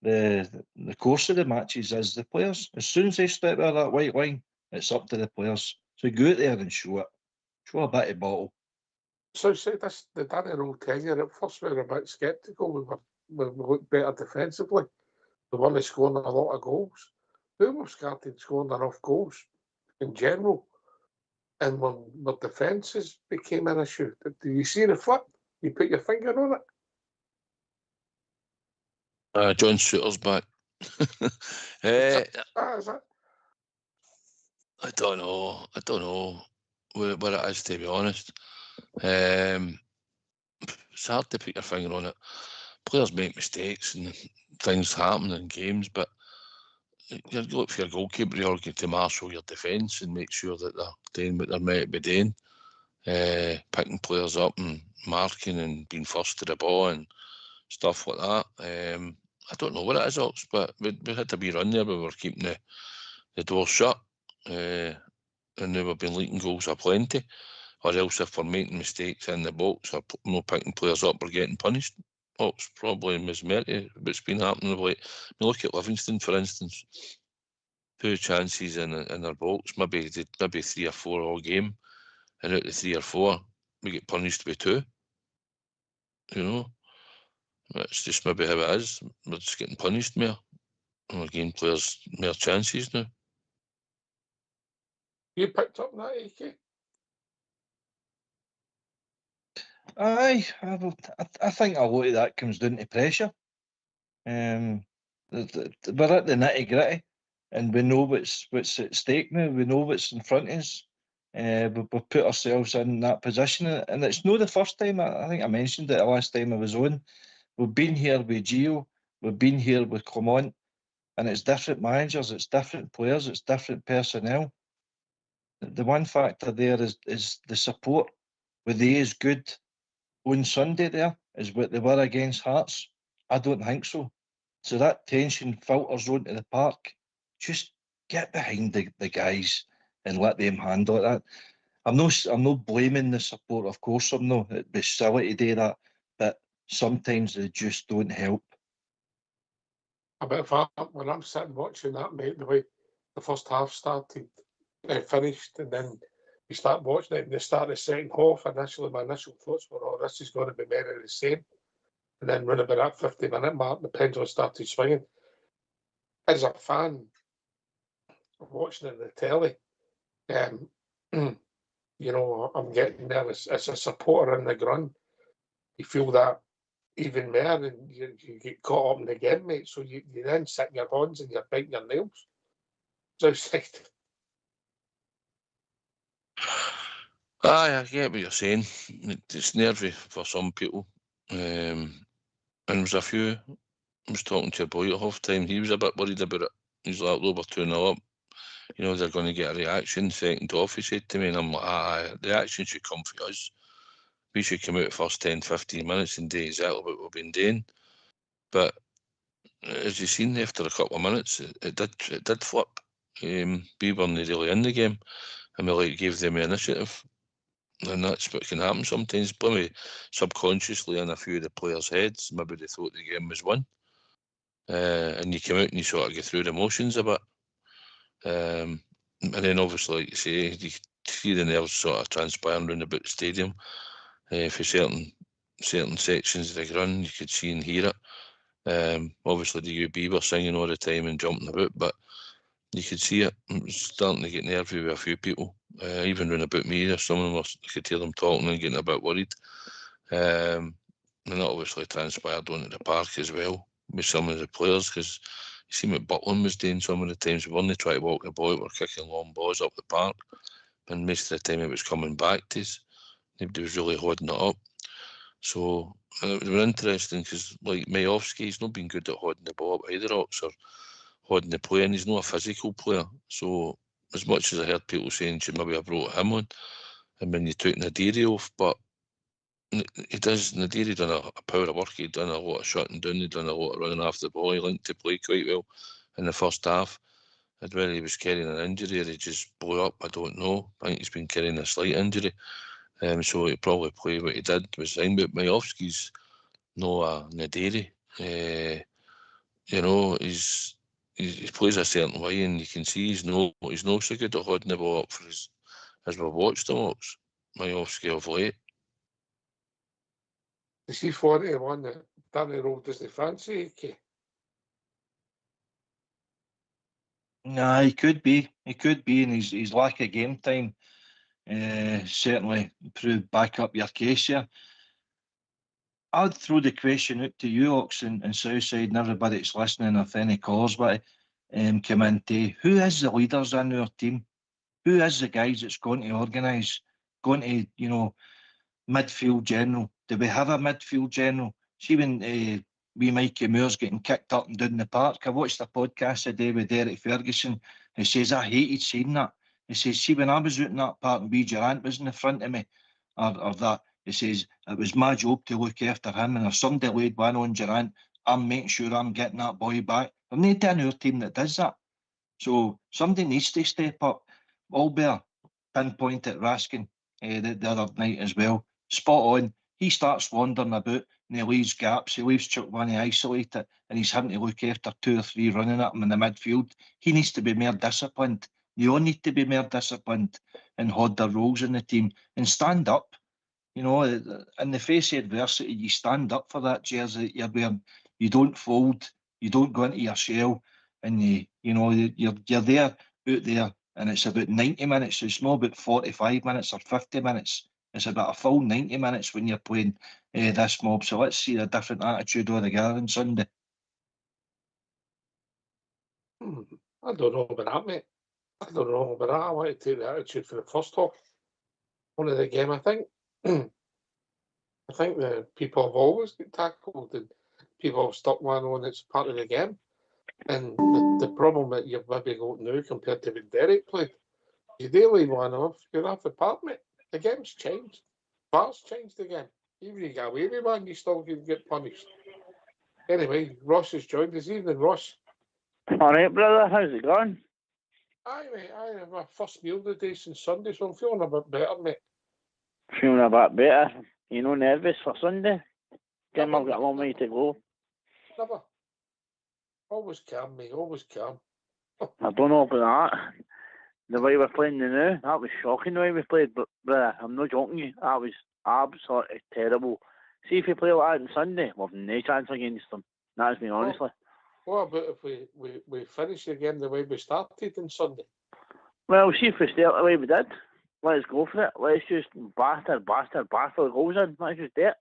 the course of the matches is the players. As soon as they step out of that white line, it's up to the players. So go out there and show it. Show a bit of bottle. So say this, the Danny Rowe tenure, at first we were a bit sceptical. We looked better defensively. We weren't scoring a lot of goals. Then we've started scoring enough goals in general. And when the defences became an issue, do you see the flip? You put your finger on it? John Shooter's back. Is that? I don't know where it is, to be honest. It's hard to put your finger on it. Players make mistakes and things happen in games, but you look for your goalkeeper, you're going to marshal your defence and make sure that they're doing what they're meant to be doing. Picking players up and marking and being first to the ball and stuff like that. I don't know what it is, Ox, but we had a wee run there where we were keeping the door shut, and now we've been leaking goals aplenty, or else if we're making mistakes in the box or not picking players up, we're getting punished. Ox, probably majority of what's been happening of late. Look at Livingston, for instance. 2 chances in their box, maybe 3 or 4 all game, and out of 3 or 4, we get punished by 2. You know, that's just maybe how it is. We're just getting punished more, and we're giving players more chances now. You picked up that, AK? Aye, I think a lot of that comes down to pressure. We're at the nitty gritty, and we know what's at stake now. We know what's in front of us. We've put ourselves in that position, and it's not the first time. I think I mentioned it the last time I was on. We've been here with Gio, we've been here with Clement, and it's different managers, it's different players, it's different personnel. The one factor there is the support. Were they as good on Sunday there as what they were against Hearts? I don't think so. So that tension filters onto the park. Just get behind the guys and let them handle it. I'm not blaming the support, of course I'm not. It'd be silly to do that, but sometimes they just don't help. When I'm sitting watching that, mate, the way the first half started, finished, and then you start watching it and they start the second half, initially my initial thoughts were, oh, this is going to be more of the same. And then when about that 50-minute mark, the pendulum started swinging. As a fan, watching it on the telly, you know, I'm getting nervous. As a supporter in the ground, you feel that even more, and you get caught up in the game, mate. So you then sit in your bonds and you're biting your nails. So it's like, I get what you're saying. It's nervy for some people. And there was a few. I was talking to your boy at half time. He was a bit worried about it. He's like, "Look, we're 2-0 up. You know, they're going to get a reaction second off," he said to me. And I'm like, the reaction should come for us. We should come out the first 10, 15 minutes and do exactly what we've been doing. But as you've seen, after a couple of minutes, it did flip. We weren't really in the game, and we gave them the initiative. And that's what can happen sometimes. Maybe subconsciously in a few of the players' heads, maybe they thought the game was won. And you come out and you sort of get through the motions a bit. And then obviously, like you say, you see the nerves sort of transpiring around about the stadium. For certain sections of the ground, you could see and hear it. Obviously, the UB were singing all the time and jumping about, but you could see it. It was starting to get nervy with a few people, even round about me. There, some of them I could hear them talking and getting a bit worried. And that obviously transpired onto the park as well with some of the players, because you see what Butland was doing some of the times. We weren't trying to walk the ball, we were kicking long balls up the park, and most of the time it was coming back to us. Nobody was really holding it up. So it was interesting, because like Majowski, he's not been good at holding the ball up either, or holding the play, and he's not a physical player. So as much as I heard people saying should maybe have brought him on, and when you took Nadiri off, but Nadiri done a power of work. He'd done a lot of shutting down, he'd done a lot of running after the ball. He linked to play quite well in the first half. And whether he was carrying an injury or he just blew up, I don't know. I think he's been carrying a slight injury. So he probably played what he did was fine. But Majowski's no a Nadiri. you know, he plays a certain way, and you can see he's no so good at holding the ball up for as we've watched him my off scale of late. Is he 41 that Danny Rowe doesn't fancy? Okay. Nah, he could be, and his lack of game time certainly proved back up your case here. I'd throw the question out to you, Ox, and Southside, and everybody that's listening, if any callers but come into who is the leaders in our team? Who is the guys that's going to organise, going to, you know, midfield general? Do we have a midfield general? See when wee Mikey Moore's getting kicked up and down the park. I watched a podcast today with Derek Ferguson. He says, I hated seeing that. He says, see, when I was out in that park and wee Durant was in the front of me, or that, he says, it was my job to look after him, and if somebody laid one on Durant, I'm making sure I'm getting that boy back. There's nobody in our team that does that. So somebody needs to step up. Albert pinpointed Raskin the other night as well. Spot on. He starts wandering about and he leaves gaps. He leaves Chuck One to isolate it, and he's having to look after 2 or 3 running at him in the midfield. He needs to be more disciplined. You all need to be more disciplined and hold their roles in the team and stand up. You know, in the face of adversity, you stand up for that jersey that you're wearing. You don't fold. You don't go into your shell, and you're there out there, and it's about 90 minutes. It's not about 45 minutes or 50 minutes. It's about a full 90 minutes when you're playing this mob. So let's see a different attitude altogether on Sunday. I don't know about that, mate. I don't know about that. I want to take the attitude for the first half. One of the game, I think. I think the people have always get tackled and people have stuck one on. It's part of the game. And the problem that you've maybe got now compared to when Derek played, you do leave one off, you're off the park, mate. The game's changed. VAR's changed the game. Even if you get away with one, you still can get punished. Anyway, Ross has joined this evening. Ross. All right, brother. How's it going? Aye, mate. I have my first meal today since Sunday, so I'm feeling a bit better, mate. Feeling a bit better. You know, nervous for Sunday? I've got a long way to go. Never. Always calm, mate. Always calm. I don't know about that. The way we're playing now, that was shocking the way we played, but brother, I'm not joking you. That was absolutely terrible. See, if we play like that on Sunday, we've no chance against them. That's me, honestly. What about if we finish the game the way we started on Sunday? Well, see if we start the way we did. Let's go for it. Let's just batter the goals in. Let's just do it.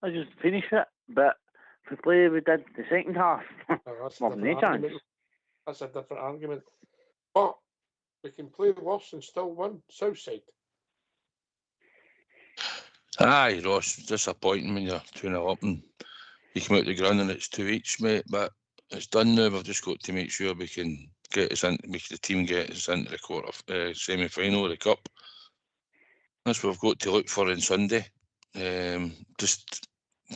Let's just finish it. But if we play we did the second half, we've no chance. That's a different argument. But we can play worse and still win. Southside. Aye, Ross, disappointing when you're 2-0 up and you come out the ground and it's 2 each, mate. But it's done now. We've just got to make sure we can make the team get us into the semi-final of the cup. That's what we've got to look for on Sunday. Just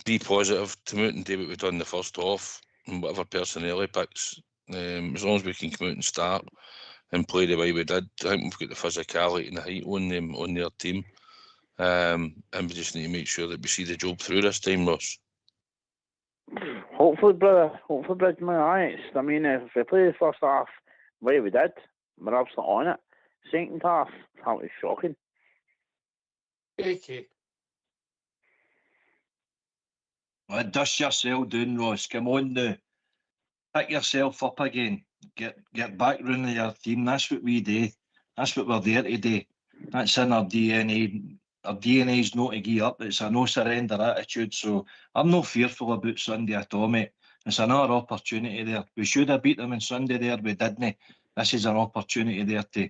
be positive, come out and do what we've done the first half, and whatever personnel he picks. As long as we can come out and start and play the way we did, I think we've got the physicality and the height on their team. And we just need to make sure that we see the job through this time, Ross. Hopefully, brother. Hopefully, bridge my eyes. I mean, if we play the first half the way we did, we're absolutely on it. Second half, that was shocking. AK. Well, dust yourself down, Ross. Come on now. Pick yourself up again. Get back round your team. That's what we do. That's what we're there to do. That's in our DNA. Our DNA is not to give up. It's a no surrender attitude. So I'm not fearful about Sunday at all, mate. It's another opportunity there. We should have beat them on Sunday there. We didn't. This is an opportunity there to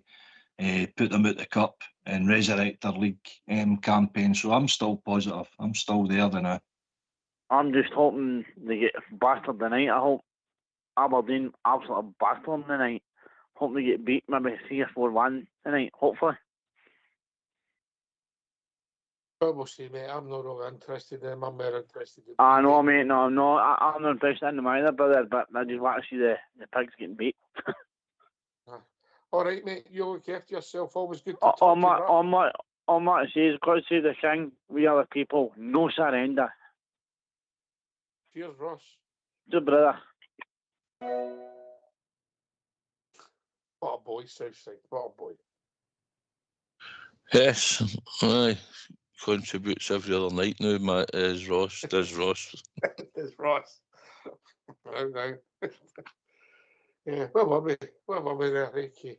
put them out the cup and resurrect their league campaign. So I'm still positive. I'm still there now. I'm just hoping they get battered tonight. I hope Aberdeen absolutely batter them tonight. Hope they get beat maybe 3-4-1 tonight, hopefully. But we'll see, mate. I'm not really interested in them. I'm more interested in... I know, mate. No, I'm not. I'm not interested in them either, brother, but I just want to see the pigs getting beat. All right, mate. You look after yourself. Always good to talk to you. On what I say is, God save the king. We are the people. No surrender. Cheers, Ross. Good, brother. What a boy, Southside. What a boy. Yes, aye. Contributes every other night now, does Ross. There's Ross. Now. Yeah, where were we? There, Ricky?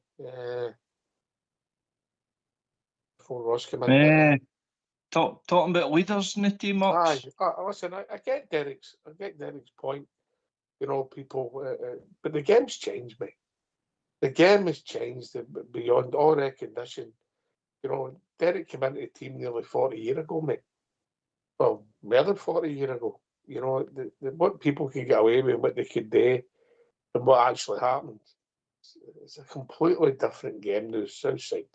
Before Ross came in. Talking about leaders in the team, Aye, Ox. listen, I get Derek's point. You know, people, but the game's changed, mate. The game has changed beyond all recognition. You know, Derek came into the team nearly 40 years ago, mate. Well, more than 40 years ago. You know, what people can get away with, what they could do, and what actually happened. It's a completely different game now, Southside.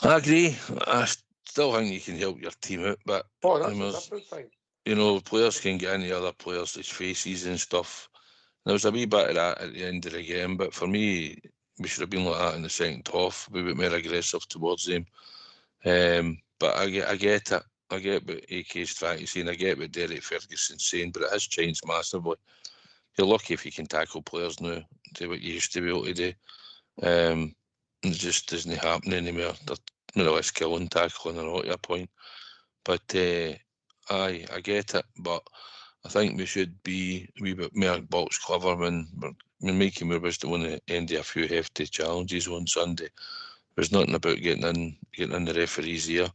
I agree. I still think you can help your team out, but That's a different thing. You know, players can get into other players' faces and stuff. There was a wee bit of that at the end of the game, but for me, we should have been like that in the second half. We were more aggressive towards them. But I get it. I get what AK's trying to say, and I get what Derek Ferguson's saying, but it has changed massively. You're lucky if you can tackle players now to what you used to be able to do. It just doesn't happen anymore. They're more or less killing, tackling, and all to a point. But aye, I get it. But I think we should be a wee bit more box clever when Mikey Moore was the one that ended a few hefty challenges on Sunday. There's nothing about getting in the referee's ear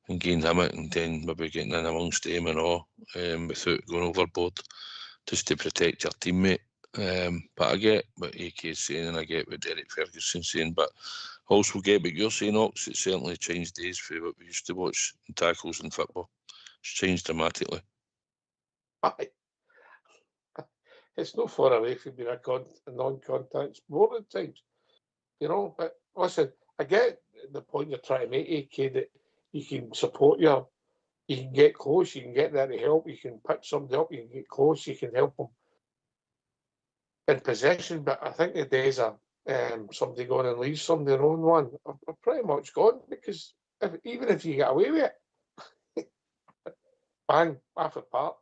and getting him it, and then maybe getting in amongst them and all, without going overboard, just to protect your teammate. But I get what AK is saying, and I get what Derek Ferguson's saying, but also get what you're saying, Ox. It's certainly changed days for what we used to watch in tackles in football. It's changed dramatically. Aye. It's not far away from being a non-contact sport at times, you know. But listen, I get the point you're trying to make, AK, that you can support you can get close, you can get there to help, you can pick somebody up, you can get close, you can help them in possession. But I think the days of somebody going and leave somebody their own one are pretty much gone, because even if you get away with it, bang, half apart.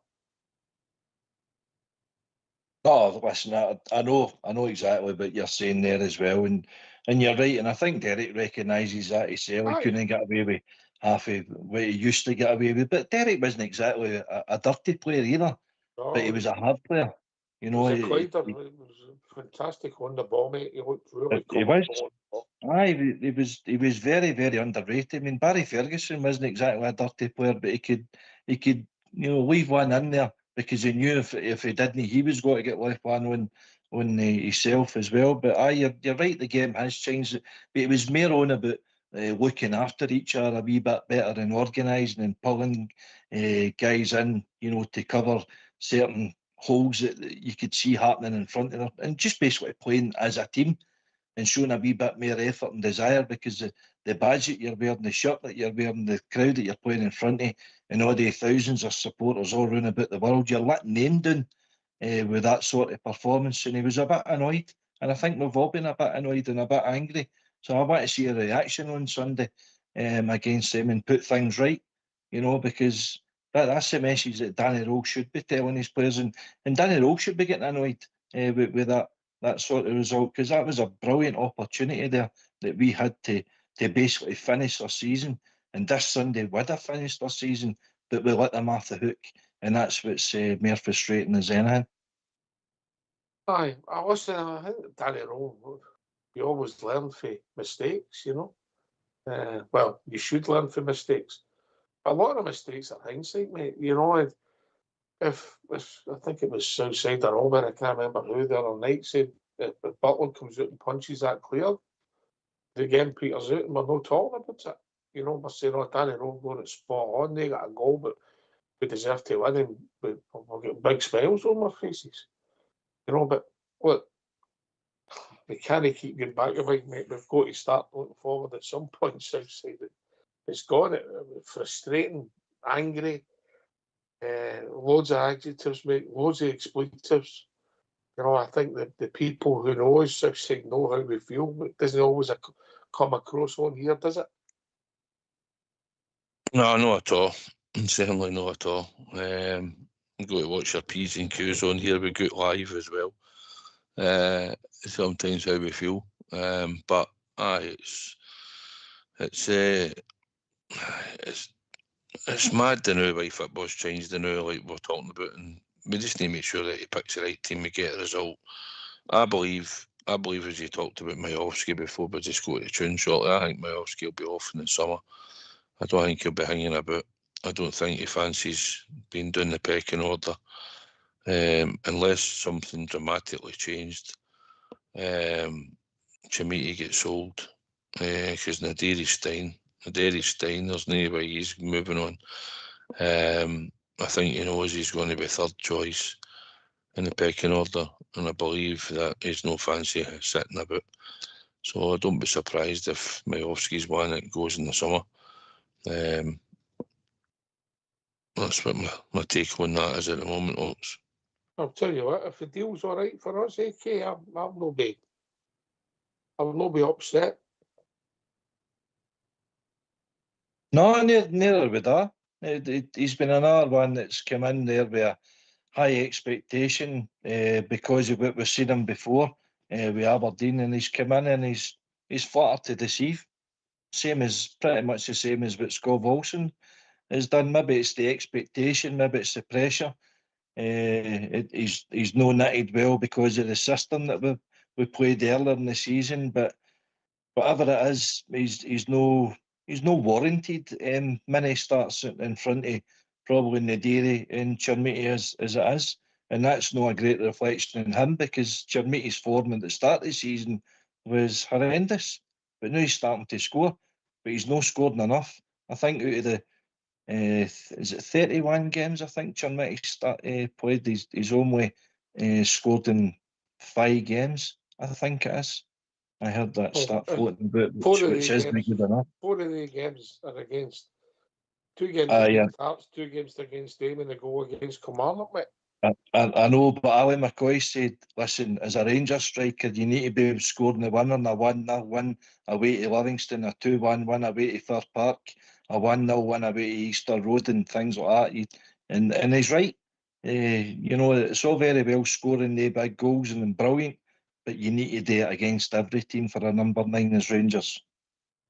Oh, listen, I know exactly what you're saying there as well, and you're right, and I think Derek recognises that himself. He couldn't get away with half of what he used to get away with, but Derek wasn't exactly a dirty player either, but he was a hard player. You know, he was fantastic on the ball, mate. He looked really he was. Aye, he was very, very underrated. I mean, Barry Ferguson wasn't exactly a dirty player, but he could leave one in there, because he knew if he didn't, he was going to get left one on himself as well. But aye, you're right, the game has changed. But it was more on about looking after each other a wee bit better and organising and pulling guys in, to cover certain holes that you could see happening in front of them, and just basically playing as a team and showing a wee bit more effort and desire, because the badge that you're wearing, the shirt that you're wearing, the crowd that you're playing in front of, and all the thousands of supporters all around about the world, you're letting them down with that sort of performance. And he was a bit annoyed, and I think we've all been a bit annoyed and a bit angry. So I want to see a reaction on Sunday against them and put things right, because that's the message that Danny Rowe should be telling his players, and Danny Rowe should be getting annoyed with that sort of result, because that was a brilliant opportunity there that we had to basically finish our season, and this Sunday would have finished our season, but we let them off the hook, and that's what's more frustrating as anything. Aye, I think Danny Rowe, you always learn from mistakes, well, you should learn from mistakes. A lot of mistakes are hindsight, mate. If I think it was Southside or Robert, I can't remember who the other night said, if Butler comes out and punches that clear, the game peters out and we're not talking about it. We're saying, Danny Rowe going at spot on, they got a goal, but we deserve to win, and we'll get big smiles on our faces. But look, we can't keep going back to it, mate. We've got to start looking forward at some point. Southside, it's gone. Frustrating, angry, loads of adjectives, mate, loads of expletives. I think that the people who know us Southside know how we feel, but it doesn't always come across on here, does it? No, not at all. Certainly not at all. You've got to watch your P's and Q's on here. We go live as well. Sometimes how we feel. But it's mad the new way football's changed the new, like we're talking about, and we just need to make sure that he picks the right team, we get a result. I believe as you talked about Majowski before, but just go to the tune shortly. I think Majowski will be off in the summer. I don't think he'll be hanging about. I don't think he fancies being down the pecking order, unless something dramatically changed. Chamiti gets sold because Naderi Stein, there's no way he's moving on. I think he knows he's going to be third choice in the pecking order, and I believe that he's no fancy sitting about. So I don't be surprised if Majowski's one that goes in the summer. That's what my take on that is at the moment, Ox. I'll tell you what, if the deal's all right for us, AK, I'll not be upset. No, neither would I. He's been another one that's come in there with a high expectation because of what we've seen him before with Aberdeen, and he's come in and he's flattered to deceive. Pretty much the same as what Scott Wilson has done. Maybe it's the expectation, maybe it's the pressure. He's no knitted well because of the system that we played earlier in the season, but whatever it is, he's no warranted many starts in front of probably Naderi and Chermiti as it is, and that's not a great reflection on him because Chermiti's form at the start of the season was horrendous, but now he's starting to score, but he's not scored enough. I think out of the is it 31 games I think Chermiti played, he's only scored in 5 games, I think it is. I heard that start floating about, which isn't good enough. 4 of the games are against 2 games against Hearts, 2 games against them, and a goal against Kilmarnock, mate. I know, but Ali McCoy said, listen, as a Rangers striker, you need to be scoring the winner in a 1-0 win away to Livingston, a 2-1 win away to Firth Park, a 1-0 win away to Easter Road, and things like that. And he's right. It's all very well scoring the big goals and brilliant, but you need to do it against every team for a number 9 as Rangers.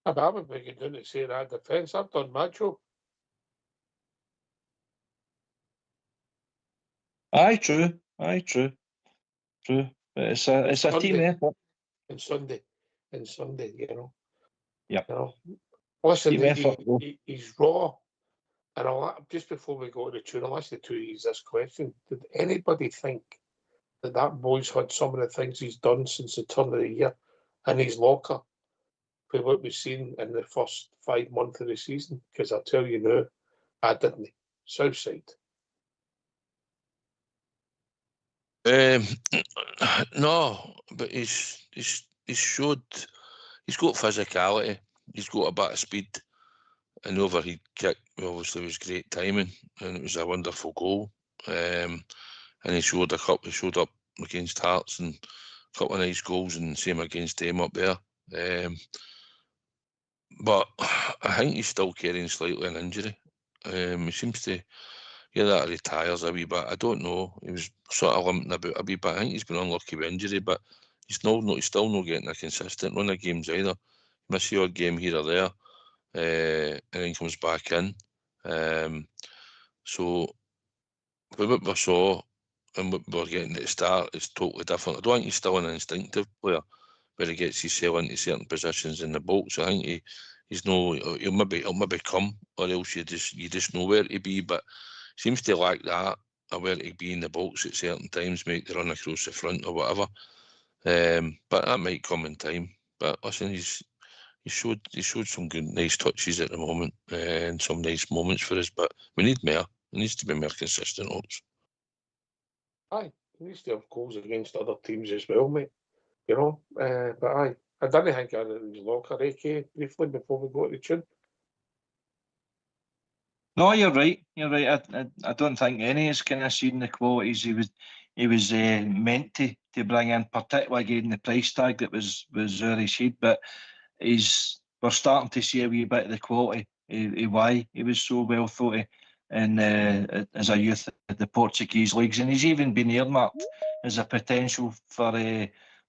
I would be going down to say that defence. I've done my job. Aye, true. But it's a team effort. And Sunday, you know. Yeah. You know. Listen, effort, he's raw. And just before we go to the tune, I'll ask the two of you this question. Did anybody think that boy's had some of the things he's done since the turn of the year in his locker for what we've seen in the first 5 months of the season? Because I'll tell you now, I didn't. Southside. No, but he's showed he's got physicality. He's got a bit of speed. An overhead kick obviously was great timing, and it was a wonderful goal. And he showed up against Hearts and a couple of nice goals, and same against them up there. But I think he's still carrying slightly an injury. He seems to that retires a wee bit. I don't know. He was sort of limping about a wee bit. I think he's been unlucky with injury, but he's still not getting a consistent run of games either. Miss the odd game here or there, and then comes back in. So what we saw and what we're getting at the start is totally different. I don't think he's still an instinctive player where he gets himself into certain positions in the box. I think he'll maybe come, or else you just know where to be, but seems to lack that, or where to be in the box at certain times, make the run across the front or whatever. But that might come in time. But listen, he showed some good, nice touches at the moment, and some nice moments for us. But we need more. He needs to be more consistent. Aye, he needs to have goals against other teams as well, mate. You know, but aye, I don't think I had it in his locker. AK, briefly before we go to the tune. No, you're right. I don't think any has kind of seen the qualities he was meant to bring in, particularly again the price tag that was over his head. But we're starting to see a wee bit of the quality of why he was so well thought of. and as a youth at the Portuguese leagues, and he's even been earmarked as a potential for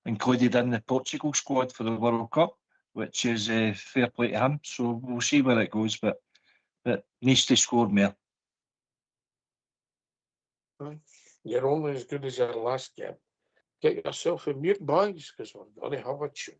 included in the Portugal squad for the World Cup, which is fair play to him. So we'll see where it goes, but needs to score more. You're only as good as your last game. Get yourself a mute, boys, because we're going to have a tune.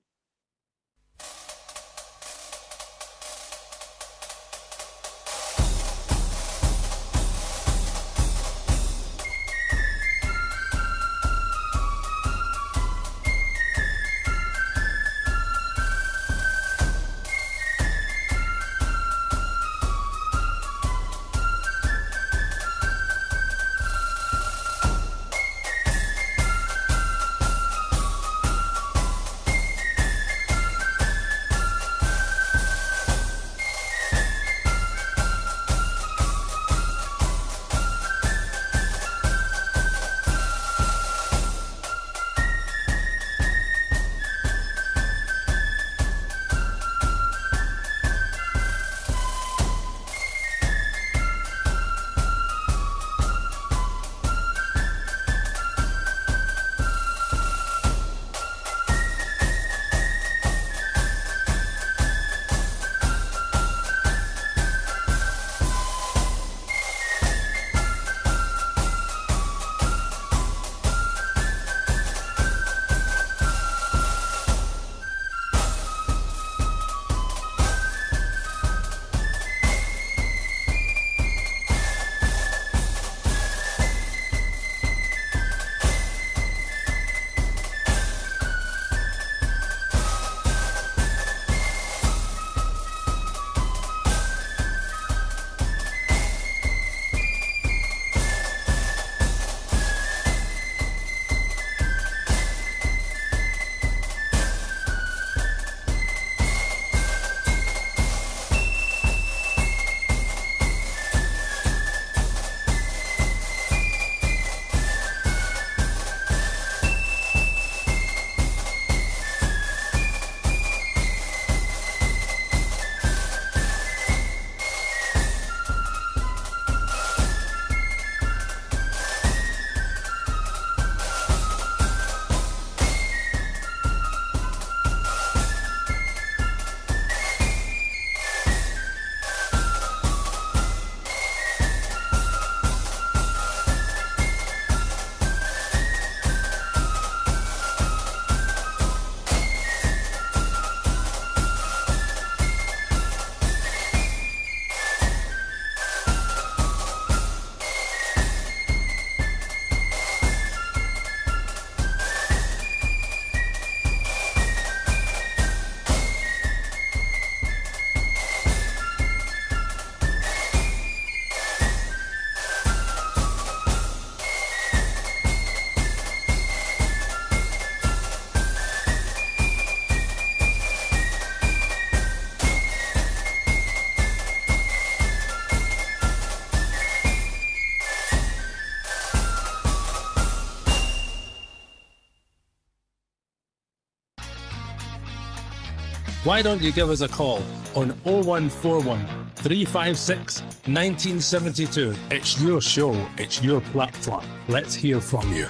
Why don't you give us a call on 0141 356 1972? It's your show, it's your platform. Let's hear from you.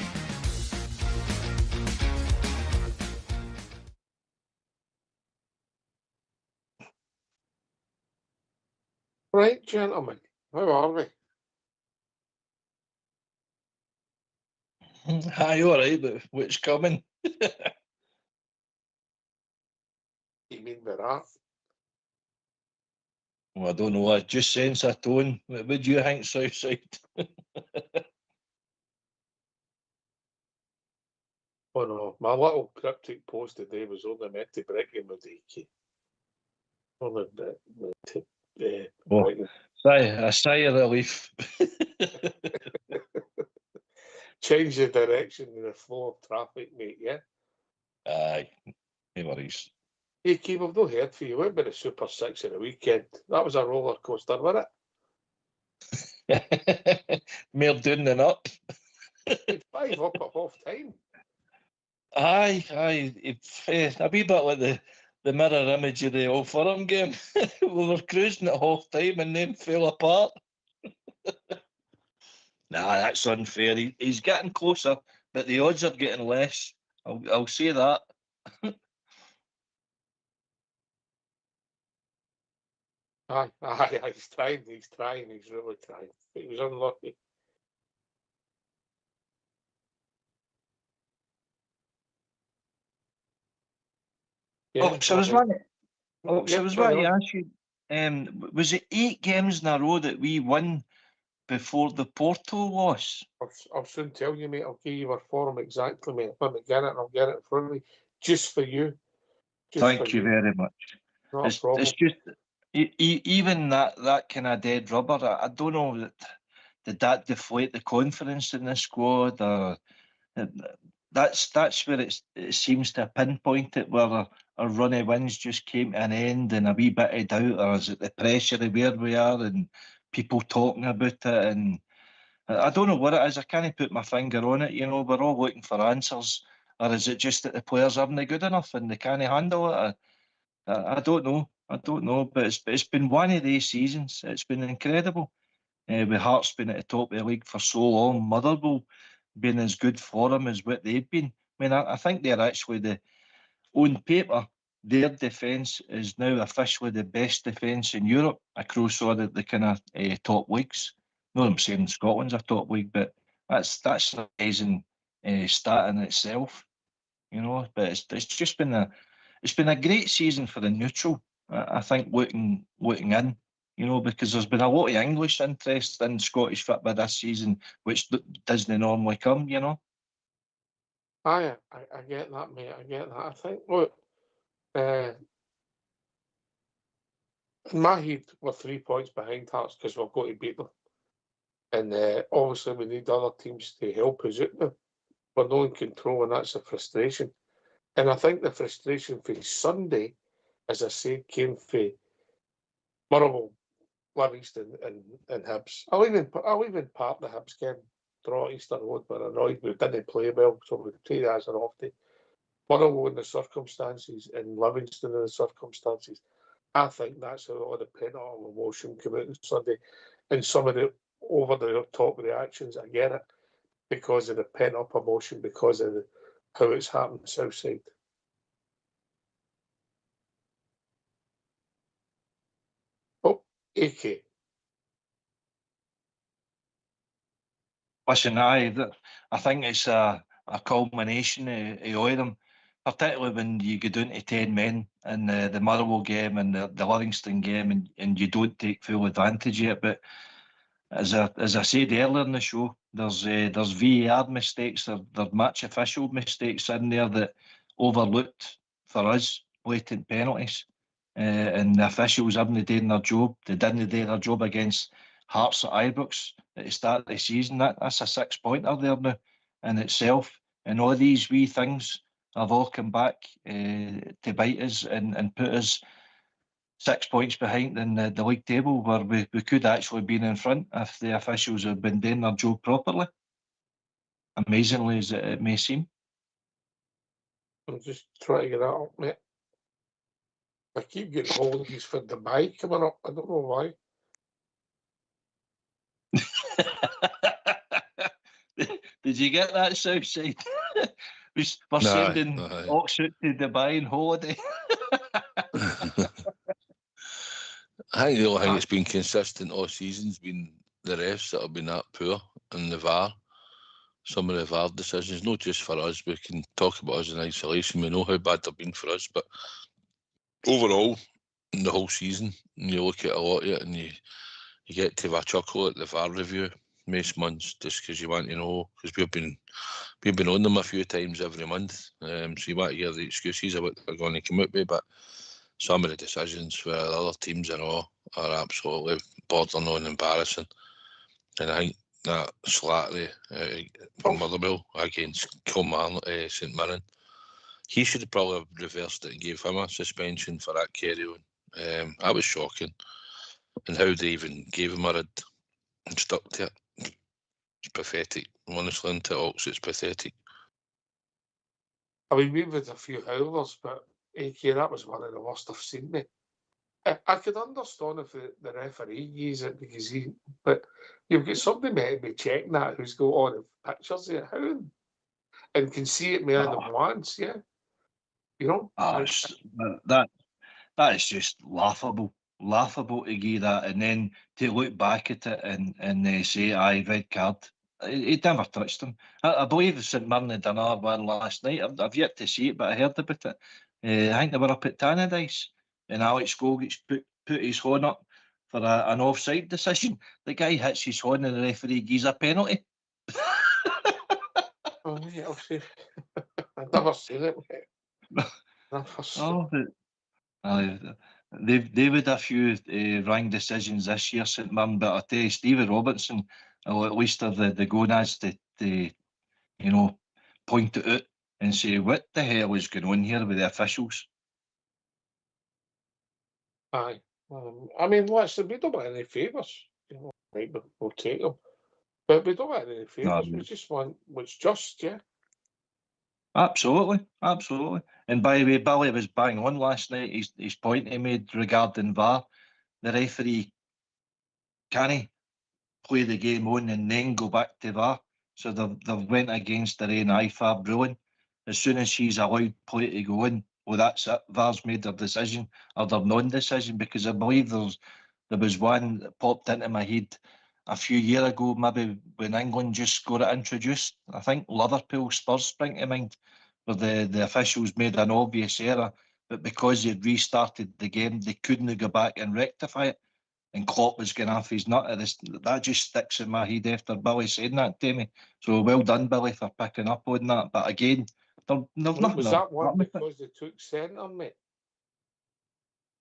Right, gentlemen, how are we? Aye, all right, but what's coming? You mean by that? Well, I don't know. I just sense a tone. What do you think, Southside? Oh no, my little cryptic post today was only meant to break him with the only to Oh, a sigh of relief. change the direction and the flow of traffic, mate, yeah? Aye, no worries. Hey, Keith, I've not heard from you. Went by the Super 6 in the weekend. That was a roller coaster, wasn't it? More down than up. 5 up at half time. Aye. It's a wee bit like the mirror image of the Old Firm game. We were cruising at half time and then fell apart. Nah, that's unfair. He's getting closer, but the odds are getting less. I'll say that. Aye, he's trying, he's really trying. He was unlucky. Yeah, So I was one. So yeah, I was carry going to on. ask you. Was it 8 games in a row that we won before the Porto loss? I'll soon tell you, mate. I'll give you our form exactly, mate. If I'm getting it, and I'll get it in front of me. Just for you. Thank you very much. Not a It's problem. just even that kind of dead rubber. I don't know did that deflate the confidence in the squad, or that's where it seems to pinpoint it, where our run of wins just came to an end and a wee bit of doubt, or is it the pressure of where we are and people talking about it? And I don't know what it is. I can't put my finger on it. You know, we're all looking for answers, or is it just that the players aren't good enough and they can't handle it? I don't know. I don't know, but it's been one of these seasons. It's been incredible. With Hearts been at the top of the league for so long, Motherwell being as good form as what they've been. I mean, I think they're actually on paper, their defence is now officially the best defence in Europe across all the kind of top leagues. Not I'm saying Scotland's a top league, but that's an amazing stat in itself, you know. But it's just been a great season for the neutral. I think looking in, you know, because there's been a lot of English interest in Scottish football this season, which doesn't normally come, you know. Aye, I get that, mate. I get that. I think, look, in my head, we're 3 points behind Hearts because we've got to beat them. And obviously, we need other teams to help us out now. We're not in control, and that's a frustration. And I think the frustration for Sunday, as I said, came for Motherwell, Livingston, and Hibs. I'll even part the Hibs game, draw Easter Road, but annoyed we didn't play well, so we take that as an off day. Motherwell in the circumstances and Livingston in the circumstances, I think that's how all the pent-up emotion came out on Sunday. And some of the over-the-top reactions, I get it, because of the pent-up emotion, because of how it's happened Southside. Oh, AK. Listen, I think it's a culmination of all of them, particularly when you go down to 10 men in the Motherwell game and the Livingston game, and you don't take full advantage of it. But as I said earlier in the show, there's VAR mistakes, there's match official mistakes in there that overlooked for us blatant penalties, and the officials haven't done their job. They didn't do their job against Hearts at Ibrox at the start of the season. That's a 6-pointer there now in itself, and all these wee things have all come back to bite us and put us 6 points behind in the league table, where we could actually been in front if the officials had been doing their job properly, amazingly as it may seem. I'm just trying to get that up, mate. I keep getting holidays for Dubai coming up. I don't know why. Did you get that, Southside? We're sending Oxford to Dubai on holiday. I think the only thing that's been consistent all season's been the refs that have been that poor and the VAR. Some of the VAR decisions, not just for us, we can talk about us in isolation. We know how bad they've been for us, but overall, in the whole season, you look at a lot of it and you get to have a chuckle at the VAR review most months, just because you want to know, because we've been on them a few times every month, so you want to hear the excuses of what they're going to come out with, but some of the decisions for the other teams and all are absolutely borderline embarrassing. And I think that Slattery from Motherwell against St Mirren, he should have probably reversed it and gave him a suspension for that carry on. That was shocking. And how they even gave him a red and stuck to it. It's pathetic. Honestly, into Ox, it's pathetic. I mean, we've had a few howlers, but AK, that was one of the worst I've seen, mate. I could understand if the referee uses it because but you've got somebody meant to be checking that who's got all the pictures there, how, and can see it more than once, yeah. You know, that is just laughable to give that, and then to look back at it and say, aye, red card. He never touched him. I believe St Mirren had another one last night. I've yet to see it, but I heard about it. I think they were up at Tannadice, and Alex Gogic put his horn up for an offside decision. The guy hits his horn and the referee gives a penalty. oh yeah, I've seen. I've never seen it. Never seen. They've had a few wrong decisions this year, St Mirren, but I tell you, Stevie Robertson, well, at least are the gonads to point it out and say, what the hell is going on here with the officials? Aye. I mean, listen, we don't want any favours. You know, right, we'll take them. But we don't want any favours. We just want what's just, yeah. Absolutely. And by the way, Billy was bang on last night. His point he made regarding VAR, the referee can't play the game on and then go back to VAR. So they've went against their own IFAB ruling. As soon as she's allowed play to go in, well, that's it. VAR's made their decision or their non-decision, because I believe there was one that popped into my head a few years ago, maybe when England just got it introduced. I think Liverpool Spurs spring to mind, where the officials made an obvious error, but because they'd restarted the game, they couldn't go back and rectify it. And Klopp was going off his nut at this. That just sticks in my head after Billy saying that to me. So well done, Billy, for picking up on that. But again, there's nothing. Was that one because they took centre, mate?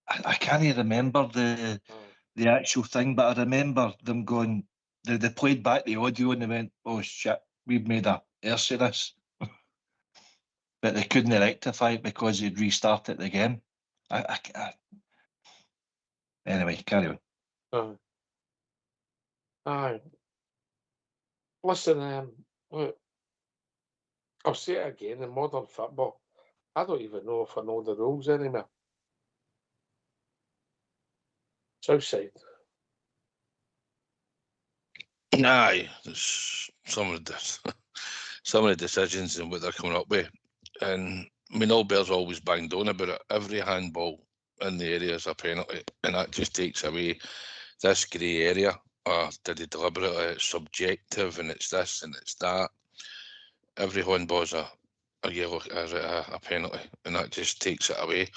I can't remember the actual thing, but I remember them going. They played back the audio and they went, "Oh shit, we've made a error of this," but they couldn't rectify it because they'd restarted the game. Anyway, carry on. Aye. Listen, look, I'll say it again, in modern football, I don't even know if I know the rules anymore. Southside. Aye, there's some of the decisions and what they're coming up with. And I mean, all Bears always banged on about it. Every handball in the area is a penalty, and that just takes away this grey area. Did he deliberately? It's subjective, and it's this and it's that. Every handball's a yellow, a penalty, and that just takes it away.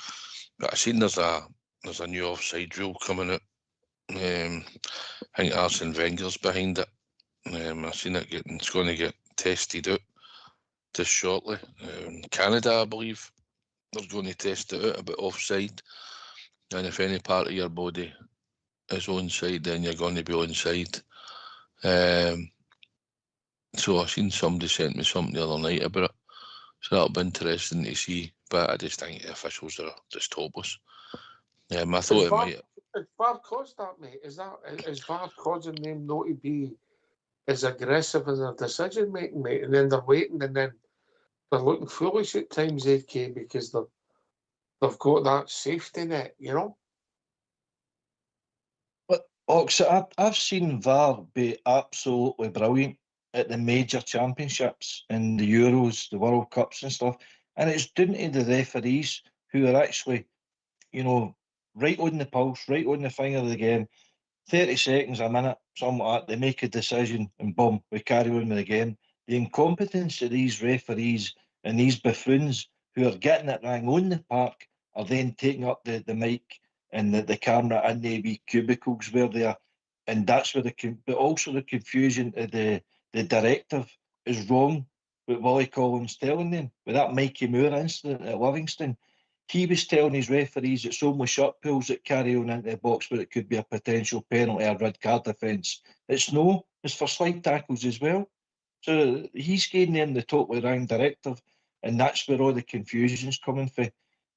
But I seen there's a new offside rule coming out. I think Arsene Wenger's behind it. I've seen it's going to get tested out just shortly. Canada, I believe, they're going to test it out about offside. And if any part of your body is onside, then you're going to be onside. So I seen somebody sent me something the other night about it. So that'll be interesting to see. But I just think the officials are just hopeless. I thought it might. Is VAR caused that, mate? Is VAR causing them not to be as aggressive in their decision making, mate? And then they're waiting, and then they're looking foolish at times, AK, because they've got that safety net, you know. But I've seen VAR be absolutely brilliant at the major championships and the Euros, the World Cups and stuff, and it's down to the referees who are actually, right on the pulse, right on the finger of the game. 30 seconds, a minute, something like that. They make a decision and boom, we carry on with the game. The incompetence of these referees and these buffoons who are getting it wrong on the park are then taking up the mic and the camera in the wee cubicles where they are. And that's where but also the confusion of the directive is wrong. What Willie Collins telling them with that Mikey Moore incident at Livingston. He was telling his referees it's only shot pulls that carry on into the box where it could be a potential penalty or red card offence. It's for slide tackles as well. So he's getting them the totally wrong directive, and that's where all the confusion's coming from.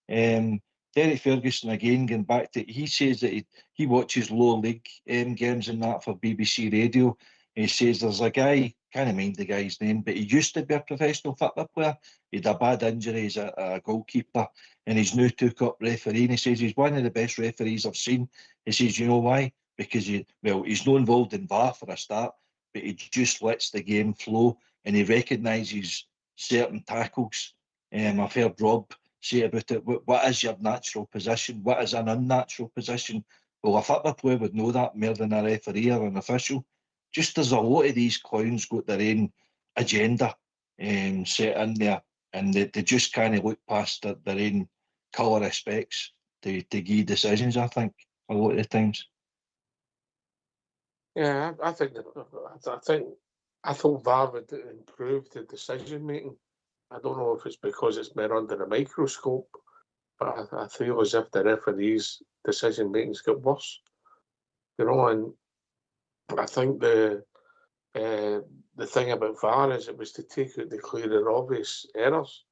Derek Ferguson, again, going back to, he says that he watches lower league games and that for BBC Radio. He says there's a guy can't mind the guy's name, but he used to be a professional football player. He had a bad injury as a goalkeeper, and he's now took up refereeing. He says he's one of the best referees I've seen. He says, you know why? Because he's not involved in VAR for a start, but he just lets the game flow, and he recognises certain tackles. I've heard Rob say about it, what is your natural position? What is an unnatural position? Well, a football player would know that more than a referee or an official. Just there's a lot of these clowns got their own agenda set in there, and they just can't look past their own colour of specs to give decisions, I think, a lot of the times. Yeah, I thought VAR would improve the decision making. I don't know if it's because it's been under a microscope, but I feel as if the referees' decision making's got worse. You know, and I think the thing about VAR is it was to take out the clear and obvious errors.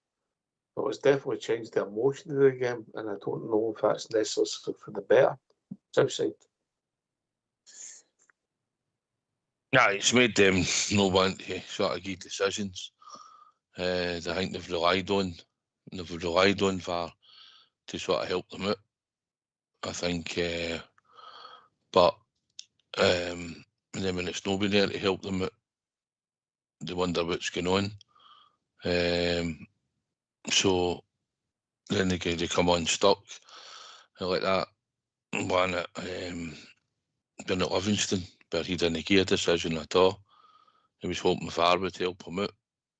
But it's definitely changed the emotion of the game, and I don't know if that's necessary for the better. Southside. Yeah, it's made them no want to sort of give decisions. I think they've relied on VAR to sort of help them out. I think, but and then when it's nobody there to help them out, they wonder what's going on. So then they come unstuck like that one at down at Livingston, where he didn't give a decision at all. He was hoping VAR would help him out,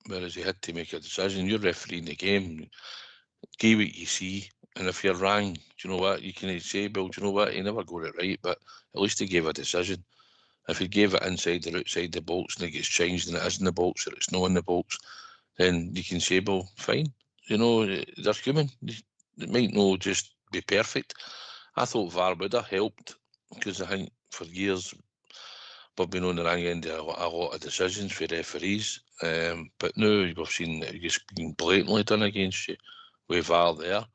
whereas he had to make a decision. You're refereeing the game, give what you see, and if you're wrong, do you know what, you can say, Bill, do you know what, he never got it right, but at least he gave a decision. If he gave it inside or outside the box and it gets changed and it is in the box or it's not in the box, then you can say, well, fine. You know, they're human. It might not just be perfect. I thought VAR would have helped, because I think for years we've been on the wrong end of a lot of decisions for referees. But now we've seen it just being blatantly done against you with VAR there.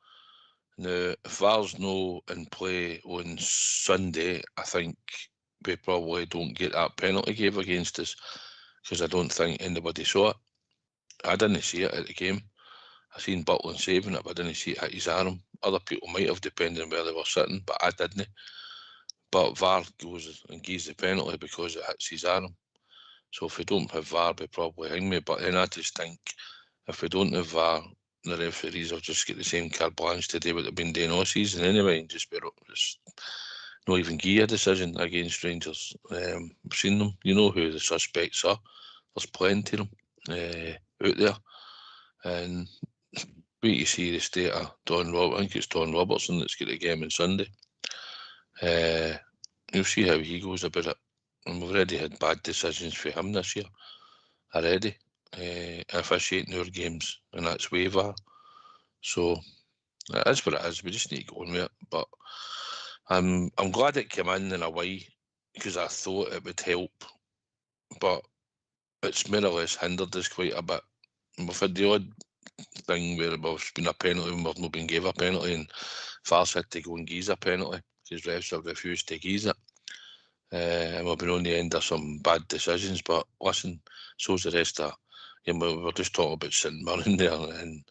Now, if VAR's no in play on Sunday, I think we probably don't get that penalty gave against us, because I don't think anybody saw it. I didn't see it at the game. I seen Butland saving it, but I didn't see it hit his arm. Other people might have, depending on where they were sitting, but I didn't. But VAR goes and gives the penalty because it hits his arm. So if we don't have VAR, we probably hang me. But then I just think if we don't have VAR, the referees will just get the same carte blanche to do what they've been doing all season anyway, and just not even give a decision against Rangers. I've seen them. You know who the suspects are. There's plenty of them out there. And wait to see the state of Don Robertson. I think it's Don Robertson that's got the game on Sunday. You'll see how he goes about it. And we've already had bad decisions for him this year. Already. Officiating our games, and that's way VAR. So that is what it is. We just need to go on with it. But I'm glad it came in a way, because I thought it would help. But it's more or less hindered us quite a bit. And we've had the odd thing where there's been a penalty and we've not been gave a penalty, and VAR's had to go and give a penalty because refs have refused to give it. And we've been on the end of some bad decisions, but listen, so's the rest of, we're just talking about St Mirren there, and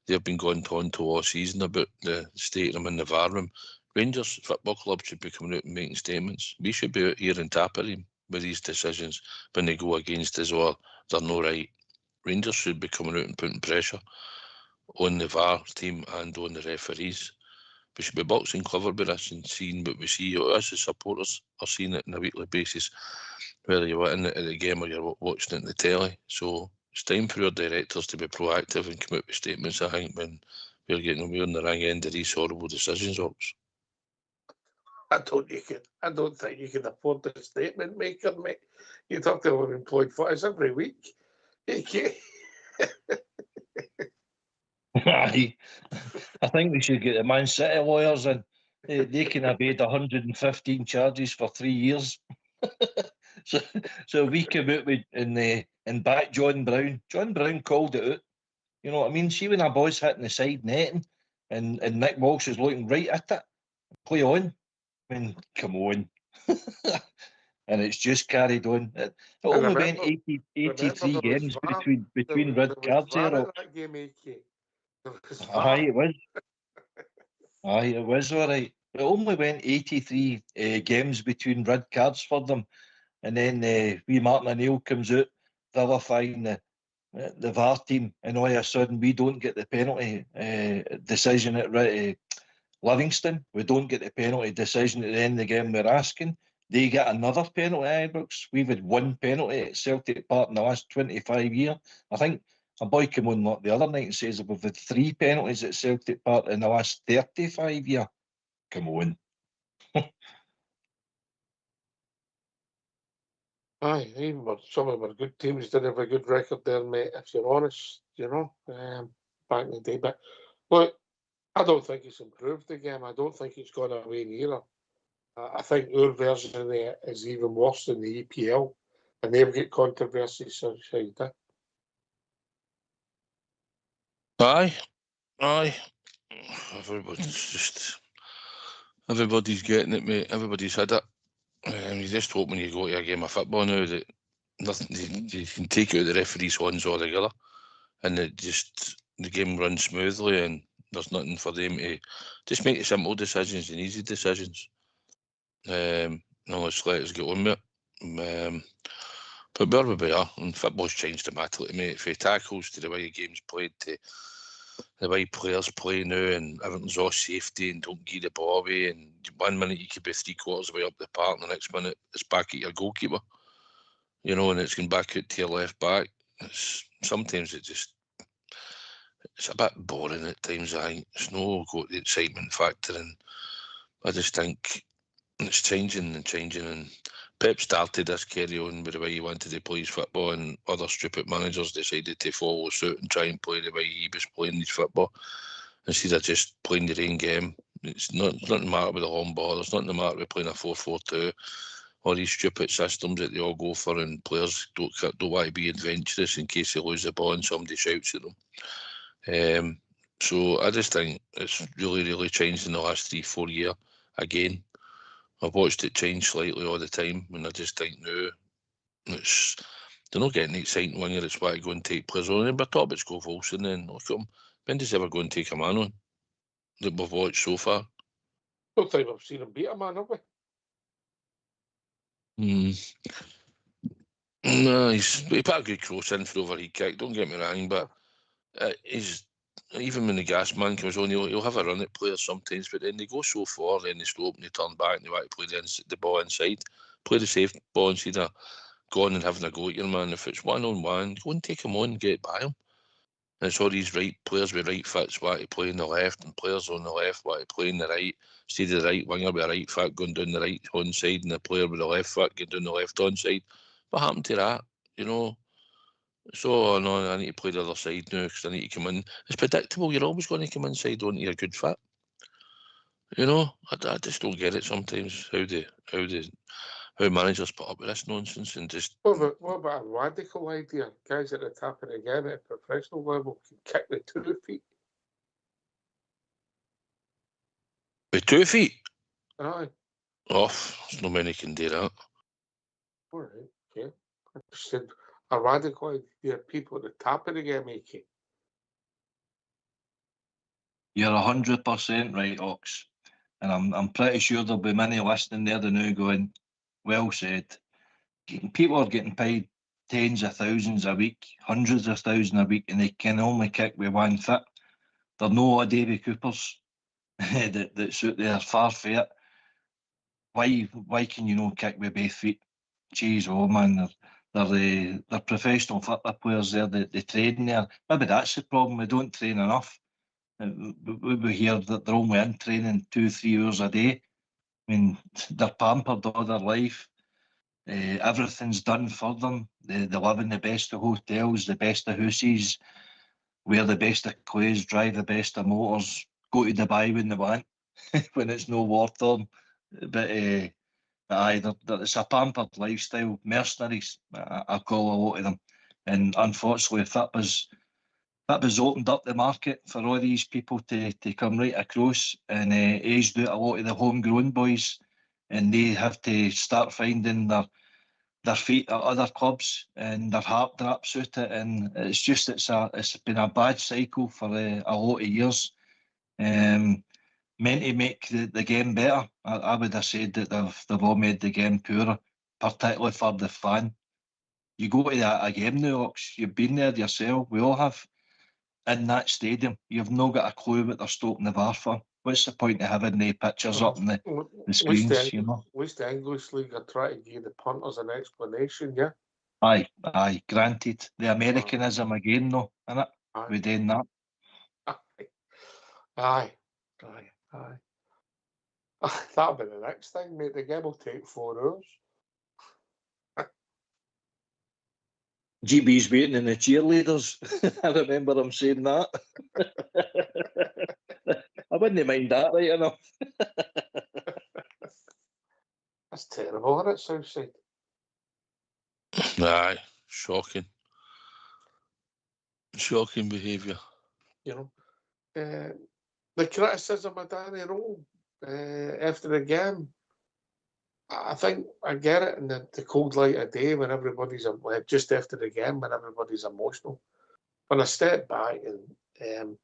they've been going on to all season about the state of them in the VAR room. Rangers Football Club should be coming out and making statements. We should be out here and tapping them with these decisions when they go against us or they're not right. Rangers should be coming out and putting pressure on the VAR team and on the referees. We should be boxing clever with this and seeing what we see. Us as supporters are seeing it on a weekly basis, whether you're watching it at the game or you're watching it on the telly. So it's time for our directors to be proactive and come out with statements, I think, when we're on the wrong end of these horrible decisions, Ox. I don't think you can afford the statement maker, mate. You'd have to have employed footies every week. Aye. I think we should get the Man City lawyers in. They can evade 115 charges for 3 years. so we come out with and back John Brown. John Brown called it out. You know what I mean? See when a boy's hitting the side netting and Nick Walsh is looking right at it. Play on. I mean, come on. and it's just carried on. It And only went remember- 83 remember there was games VAR. between There red was cards VAR here. at that game, AK. There was Aye, VAR. it was. Aye, it was all right. It only went 83 games between red cards for them. And then wee Martin O'Neill comes out vilifying the VAR team, and all of a sudden we don't get the penalty decision at Livingston. We don't get the penalty decision at the end of the game we're asking. They get another penalty at Ibrox. We've had one penalty at Celtic Park in the last 25 years. I think a boy came on the other night and says we've had 3 penalties at Celtic Park in the last 35 years. Come on. Aye, even some of our good teams didn't have a good record there, mate, if you're honest, back in the day. But look, I don't think it's improved the game. I don't think it's gone away neither. I think our version of it is even worse than the EPL, and they've got controversies outside that. Aye. Everybody's getting it, mate. Everybody's had it. You just hope when you go to a game of football now that nothing you can take out the referee's hands altogether, and the game runs smoothly, and there's nothing for them to just make simple decisions and easy decisions. Let's let us get on with it. But where we are, and football's changed dramatically, mate. From tackles to the way the game's played to the way players play now, and everything's all safety and don't give the ball away, and 1 minute you could be 3/4 way up the park, and the next minute it's back at your goalkeeper, and it's going back out to your left back. Sometimes it's a bit boring at times. I think it's no got the excitement factor, and I just think it's changing, and Pep started this carry on with the way he wanted to play his football, and other stupid managers decided to follow suit and try and play the way he was playing his football instead of just playing their own game. It's nothing matter with the long ball. There's nothing matter with playing a 4-4-2 or these stupid systems that they all go for, and players don't want to be adventurous in case they lose the ball and somebody shouts at them. So I just think it's really, really changed in the last 3-4 years again. I've watched it change slightly all the time, and I just think now they're not getting exciting when it's why to go and take players on. And we're talking about Scott Olsen, then look at him. When does he ever go and take a man on that we've watched so far? Don't think I've seen him beat a man, have we? No, he put a good cross in for overhead kick, don't get me wrong, but he's even when the gas man comes on, he'll have a run at players sometimes, but then they go so far, then they slow up and they turn back and they want to play the ball inside. Play the safe ball instead of going and having a go at your man. If it's 1-on-1, go and take him on and get by him. And it's all these right players with right foots want to play on the left, and players on the left want to play on the right. Instead of the right winger with a right foot going down the right hand side, and the player with the left foot going down the left hand side. What happened to that? So, no, I need to play the other side now because I need to come in. It's predictable. You're always going to come inside onto your good fit. I just don't get it sometimes how managers put up with this nonsense and just. What about a radical idea? Guys at the top of the game at a professional level can kick with 2 feet. With 2 feet? Aye. Oh, there's no many can do that. All right, okay. I said a radical idea, people at the top of the game, AK. You're 100% right, Ox. And I'm pretty sure there'll be many listening there now going, well said. People are getting paid tens of thousands a week, hundreds of thousands a week, and they can only kick with 1 foot. They're no Davy Coopers that suit their far fit. Why can you not kick with both feet? Jeez, oh man, they're professional football players there. They train there. Maybe that's the problem. We don't train enough. We hear that they're only in training 2-3 hours a day. I mean, they're pampered all their life. Everything's done for them. They live in the best of hotels, the best of houses, wear the best of clothes, drive the best of motors, go to Dubai when they want, when it's no war to them. But aye, it's a pampered lifestyle. Mercenaries, I call a lot of them. And unfortunately, FIPA's opened up the market for all these people to come right across and aged out a lot of the homegrown boys and they have to start finding their feet at other clubs, and their heart drops out it, and it's been a bad cycle for a lot of years. Meant to make the game better. I would have said that they've all made the game poorer, particularly for the fan. You go to a game now, Ox, you've been there yourself, we all have, in that stadium, you've not got a clue what they're stoking the bar for. What's the point of having the pictures up on the screens, you know? At least the English League are trying to give the punters an explanation, yeah? Aye, granted. The Americanism again, though, innit? Aye. We're doing that. Aye. That'll be the next thing, mate. The game will take 4 hours. GB's waiting in the cheerleaders. I remember him saying that. I wouldn't mind that, right enough. That's terrible, isn't it, Southside? Aye, shocking. Shocking behaviour. You know, the criticism of Danny Rowe after the game, I think I get it in the cold light of day when everybody's just after the game when everybody's emotional. When I step back and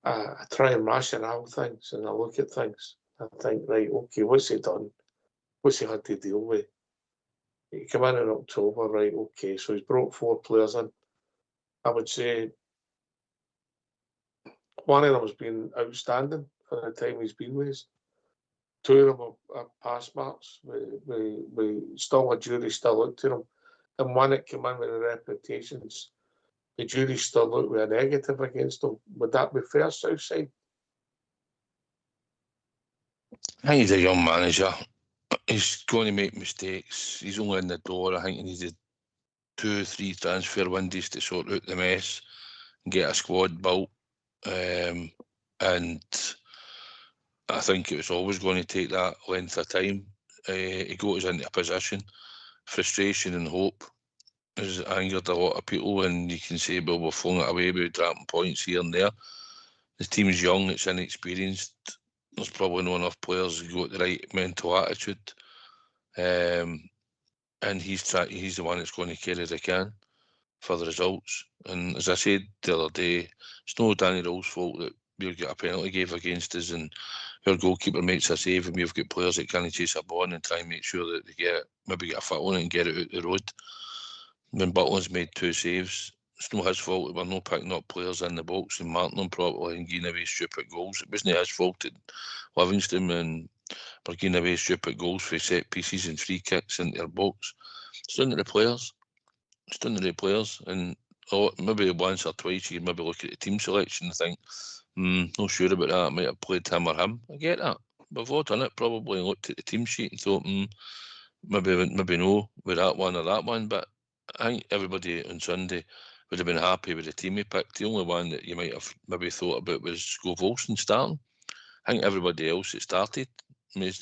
I try and rationale things and I look at things, I think, right, okay, what's he done? What's he had to deal with? He came in October, right, okay, so he's brought 4 players in. I would say one of them has been outstanding for the time he's been with us. 2 of them are pass marks. We still a jury still looked to them. And one that came in with the reputations, the jury still looked with a negative against them. Would that be fair, Southside? I think he's a young manager. He's going to make mistakes. He's only in the door. I think he needed 2 or 3 transfer windows to sort out the mess and get a squad built. And I think it was always going to take that length of time. He got us into a position. Frustration and hope has angered a lot of people, and you can say, well, we're flung it away, we're dropping points here and there. The team's young, it's inexperienced. There's probably not enough players who got the right mental attitude. And he's the one that's going to carry the can for the results. And as I said the other day, it's no Danny Rowe's fault that we've got a penalty gave against us and our goalkeeper makes a save and we've got players that can't chase a ball and try and make sure that they maybe get a foot on it and get it out the road. When Butland's made 2 saves, it's not his fault that we're not picking up players in the box and marking them properly and giving away stupid goals. It wasn't his fault at Livingston and we're giving away stupid goals for set pieces and free kicks into their box. It's down to the players. And maybe once or twice you can maybe look at the team selection and think, not sure about that, I might have played him or him. I get that. We've all done it probably and looked at the team sheet and thought, maybe no with that one or that one. But I think everybody on Sunday would have been happy with the team he picked. The only one that you might have maybe thought about was Scove Olsen starting. I think everybody else that started,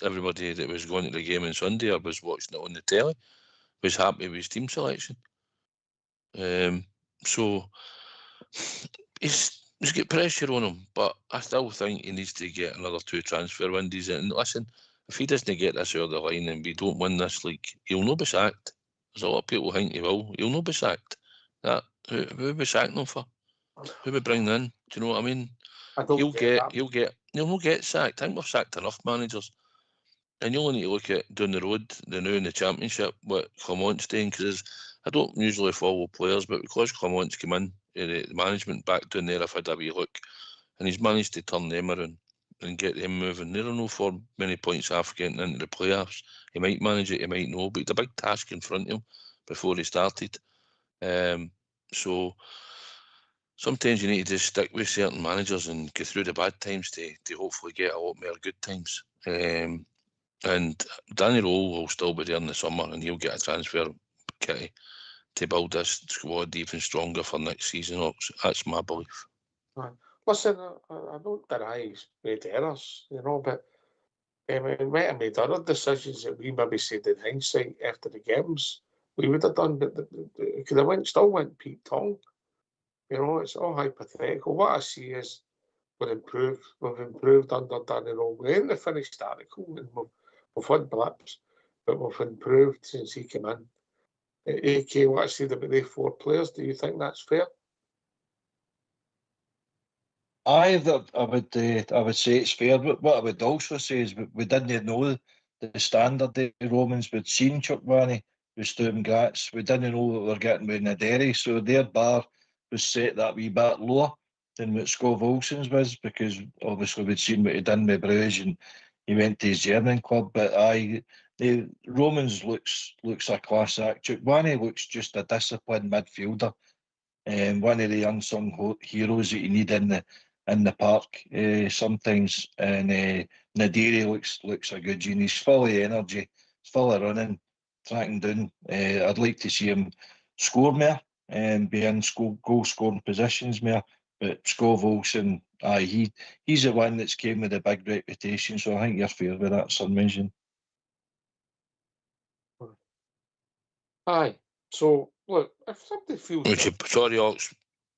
everybody that was going to the game on Sunday or was watching it on the telly, was happy with his team selection. So he's got pressure on him, but I still think he needs to get another 2 transfer windows. And listen, if he doesn't get this over the line and we don't win this league, he'll not be sacked. There's a lot of people think he will. He'll not be sacked. Who are we sacking him for? Who are we bringing in? Do you know what I mean? He'll not get sacked. I think we've sacked enough managers. And you only need to look at down the road, the new in the Championship, what Clement's doing, because I don't usually follow players, but because Clement's come in, the management back down there, I've had a wee look, and he's managed to turn them around and get them moving. There are no for many points after getting into the playoffs. He might manage it, he might not, but it's a big task in front of him before he started. So sometimes you need to just stick with certain managers and go through the bad times to hopefully get a lot more good times. And Danny Rowe will still be there in the summer and he'll get a transfer kitty to build this squad even stronger for next season. That's my belief. Listen, I don't deny he's made errors, but he might have made other decisions that we maybe said in hindsight after the games we would have done, but it could have still went Pete Tong. It's all hypothetical. What I see is we've improved under Danny Rowe. We ain't the finished article, and We've had blips, but we've improved since he came in. AK, what I said about the 4 players, do you think that's fair? I would say it's fair, but what I would also say is we didn't know the standard the Romans would seen Chukwani with Sturm Graz. We didn't know what we were getting with Naderi, so their bar was set that wee bit lower than what Scott Olsen's was, because obviously we'd seen what he done with Bruges and he went to his German club. But the Romans looks a class act. Chukwani looks just a disciplined midfielder, and one of the unsung heroes that you need in the park sometimes. And Nadiri looks a good gene. He's full of energy, he's full of running, tracking down. I'd like to see him score more and be in goal scoring positions more. But Skov Olsen, he's the one that's came with a big reputation, so I think you're fair with that submission. Aye. So look, if somebody feels Sorry, Ox.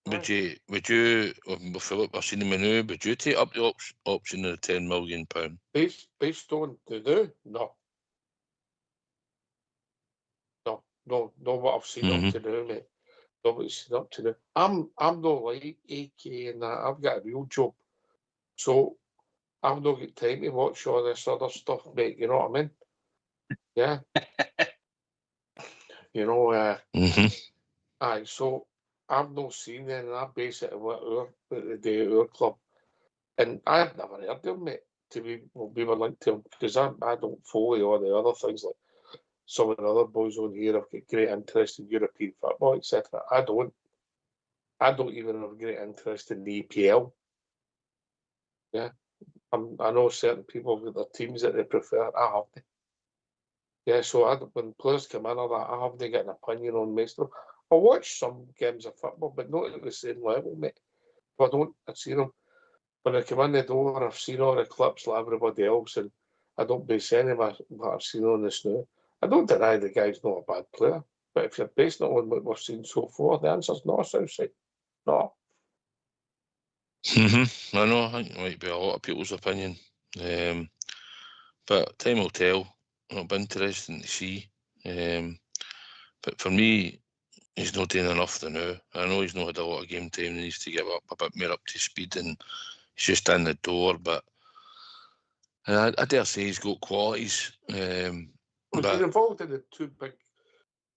Would you, if I've seen him now, would you take up the option of the £10 million? based on the new? No, what I've seen up to now, mate. Not what I've seen up to now. I'm not like AK and that. I've got a real job, so I've not got time to watch all this other stuff, mate. You know what I mean? Yeah. You know. Aye. So I've not seen any, and I base it on what they do at our club, and I've never heard of them, mate. We were linked to them because I don't follow all the other things like some of the other boys on here have got great interest in European football, etc. I don't even have great interest in the EPL. Yeah, I know certain people with their teams that they prefer. I haven't. Yeah, so when players come in or that, I haven't got an opinion on most of them. I watch some games of football, but not at the same level, mate. If I've seen them. When I come in the door, I've seen all the clips like everybody else, and I don't base any of what I've seen on this now. I don't deny the guy's not a bad player, but if you're basing it on what we've seen so far, the answer's no, Southside. No. I know, I think it might be a lot of people's opinion. But time will tell. It'll be interesting to see. But for me, he's not doing enough now. I know he's not had a lot of game time. He needs to get up a bit more up to speed, and he's just in the door. But I dare say he's got qualities. He's been involved in the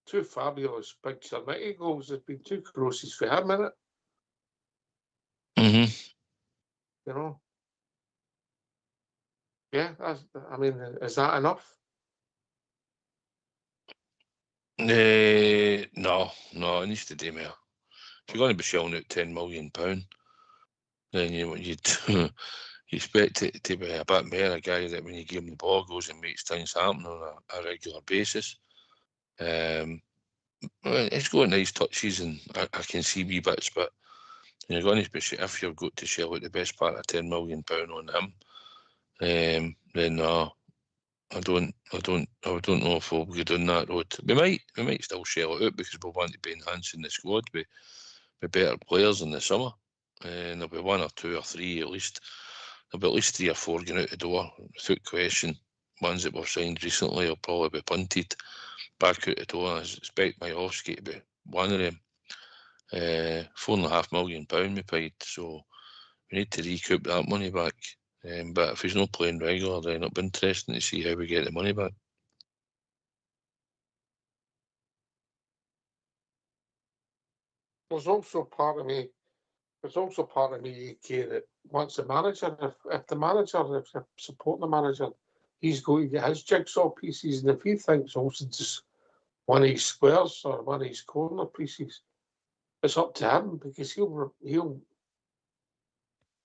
two fabulous big Cermiti goals. There's been 2 crosses for him, innit? You know? Yeah, is that enough? No, it needs to do more. If you're going to be shelling out £10 million, then you'd expect it to be a bit more. A guy that when you give him the ball goes and makes things happen on a regular basis. It's got nice touches, and I can see wee bits, but you're going to be, if you've got to shell out the best part of £10 million on him, then no, I don't know if we'll go down that road. We might still shell it out because we want to be enhancing the squad with better players in the summer, and there'll be 1 or 2 or 3 at least. There'll be at least 3 or 4 going out the door without question. Ones that were signed recently will probably be punted back out the door. I expect Majowski to be one of them. £4.5 million we paid, so we need to recoup that money back. But if he's not playing regular, then it'll be interesting to see how we get the money back. There's also part of me, AK, that wants the manager. If you support the manager, he's going to get his jigsaw pieces, and if he thinks Olsen's just one of his squares or one of his corner pieces, it's up to him, because he'll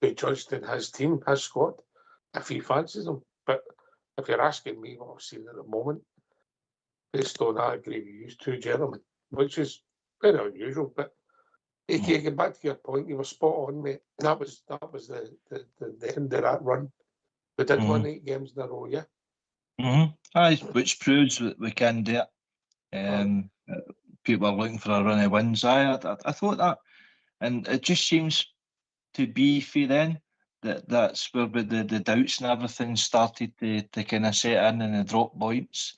be judged in his team, his squad, if he fancies them. But if you're asking me what I've seen at the moment, based on I agree with you 2 gentlemen, which is very unusual. But AK, getting back to your point, you were spot on, mate. That was the end of that run. We did win 8 games in a row, yeah. Aye, which proves that we can do it. People are looking for a run of wins. I thought that, and it just seems to be for then that's where the doubts and everything started to kind of set in, and the drop points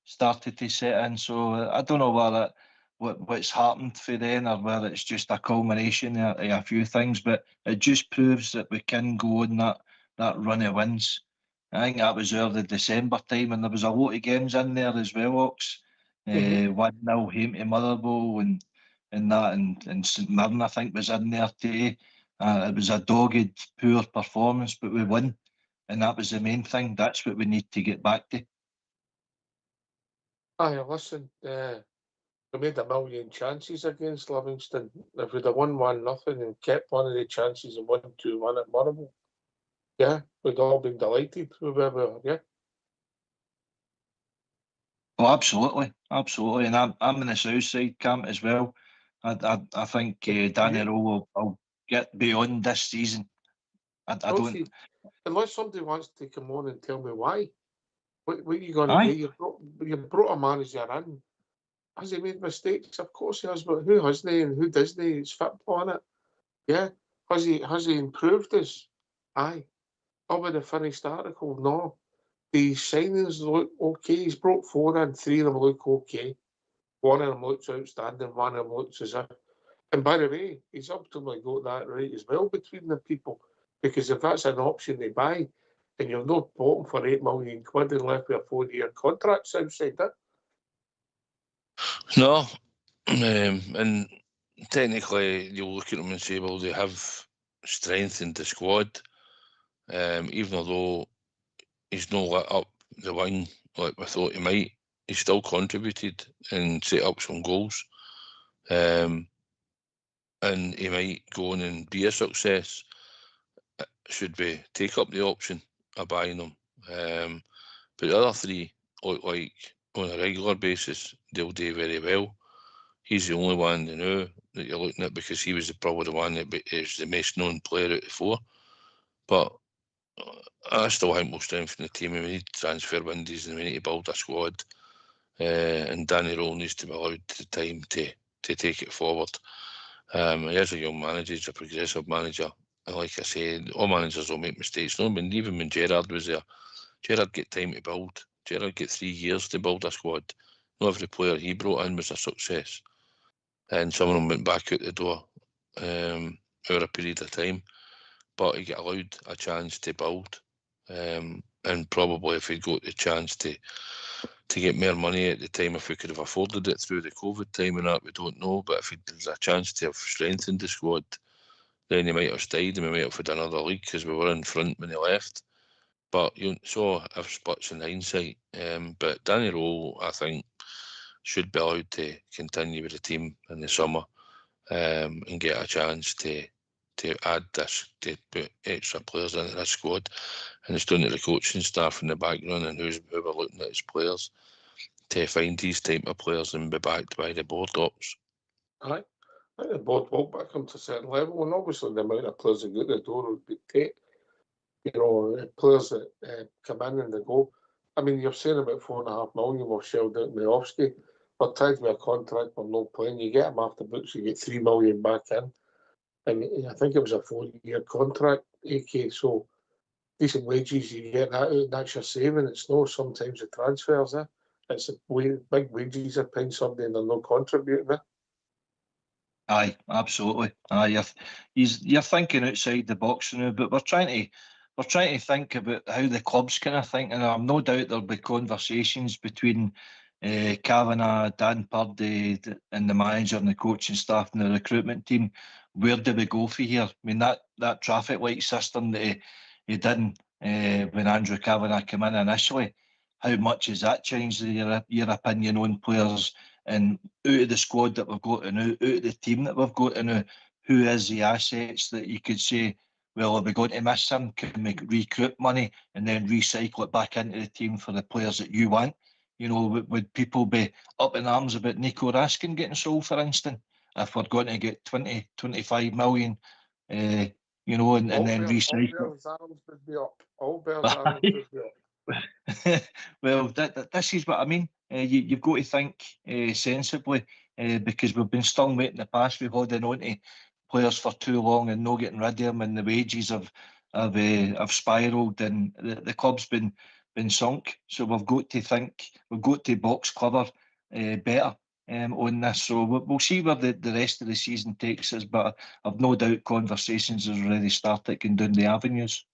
started to set in. So I don't know what's happened for then, or whether it's just a culmination of a few things, but it just proves that we can go on that run of wins. I think that was early December time, and there was a lot of games in there as well, Ox. 1-0 home to Motherwell and that, and St Mirren, I think, was in there too. It was a dogged, poor performance, but we won, and that was the main thing. That's what we need to get back to. Aye, listen, we made a million chances against Livingston. If we'd have won 1-0 and kept one of the chances and won 2-1 at Motherwell, yeah, we'd all been delighted with where we were, yeah. Oh, absolutely, absolutely, and I'm in the south side camp as well. I think Danny Rowe will get beyond this season. I don't. See, unless somebody wants to come on and tell me why, what are you going to Aye. do? You brought a manager in. Has he made mistakes? Of course he has, but who hasn't he and who doesn't he? It's football, innit? Yeah. Has he improved us? Aye. Or with the finished article? No. The signings look okay. He's brought 4 in, 3 of them look okay. One of them looks outstanding, one of them looks as if. And by the way, he's ultimately got that right as well between the people. Because if that's an option they buy, and you've not bought him for £8 million and left with a 4-year contract outside that. No, and technically you'll look at them and say, well, they have strengthened the squad, even although he's not lit up the wing like we thought he might. He still contributed and set up some goals, and he might go on and be a success. Should we take up the option of buying him? But the other 3 look like on a regular basis they'll do very well. He's the only one now that you're looking at because he was probably the one that is the most known player out of 4. But I still think we'll strengthen the team, and we need transfer windows, and we need to build a squad. And Danny Rowe needs to be allowed the time to take it forward. He is a young manager, he's a progressive manager. And like I said, all managers will make mistakes. No, but even when Gerrard was there, Gerrard get time to build. Gerrard get 3 years to build a squad. Not every player he brought in was a success. And some of them went back out the door over a period of time. But he got allowed a chance to build. And probably if he'd got the chance to get more money at the time, if we could have afforded it through the COVID time and that, we don't know. But if there's a chance to have strengthened the squad, then he might have stayed and we might have had another league because we were in front when he left. But you saw if splits in hindsight. But Danny Rowe, I think, should be allowed to continue with the team in the summer and get a chance to add this, to put extra players into this squad. And it's down to the coaching staff in the background and who we're looking at as players to find these type of players and be backed by the board ops. Aye. I think the board will back him to a certain level, and obviously the amount of players that go to the door will dictate, players that come in and they go. I mean, you're saying about £4.5 million we've shelled out Miovski. We're tied with a contract, we're not playing. You get him off the books, you get £3 million back in. And I think it was a 4-year contract, AK, so decent wages, you get that out, and that's your saving. It's not sometimes the transfers, It's big wages are paying somebody and they're not contributing, Aye, absolutely. Aye, you're thinking outside the box now, but we're trying to think about how the club's kind of think, and I've no doubt there'll be conversations between Kavanagh, Dan Purdy, and the manager and the coaching staff and the recruitment team. Where do we go for here? I mean, that traffic light system that he did when Andrew Kavanagh came in initially, how much has that changed your opinion on players? And out of the squad that we've got now, out of the team that we've got now, who is the assets that you could say, well, are we going to miss him? Can we recoup money and then recycle it back into the team for the players that you want? Would people be up in arms about Nico Raskin getting sold, for instance, if we're going to get 20, 25 million, and then recycle? All Bears' arms would be up. All Bears' arms would be up. Well, this is what I mean. You've got to think sensibly because we've been stung with in the past. We've holding on to players for too long and not getting rid of them, and the wages have have spiralled, and the club's been sunk. So we've got to think, we've got to box cover better on this. So we'll see where the rest of the season takes us, but I've no doubt conversations have already started going down the avenues.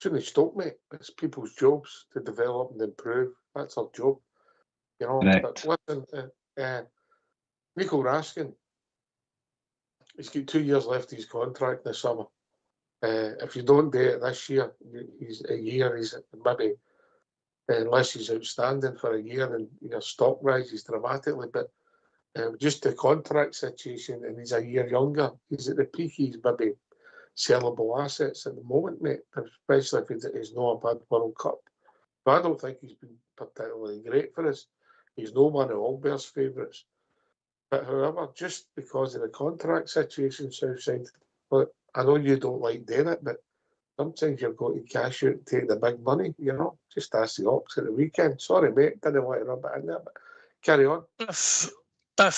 Shouldn't stop, mate. It's people's jobs to develop and improve. That's our job, you know. Correct. But listen, Nico Raskin, he's got 2 years left of his contract this summer. If you don't do it this year, he's maybe, unless he's outstanding for a year, then your stock rises dramatically. But just the contract situation, and he's a year younger, he's at the peak. He's maybe sellable assets at the moment, mate, especially if he's not a bad World Cup. But I don't think he's been particularly great for us. He's no one of Albert's favourites. But however, just because of the contract situation, Southside, look, I know you don't like doing it, but sometimes you've got to cash out and take the big money, you know. Just ask the Ox at the weekend. Sorry, mate, didn't want to rub it in there, but carry on. If the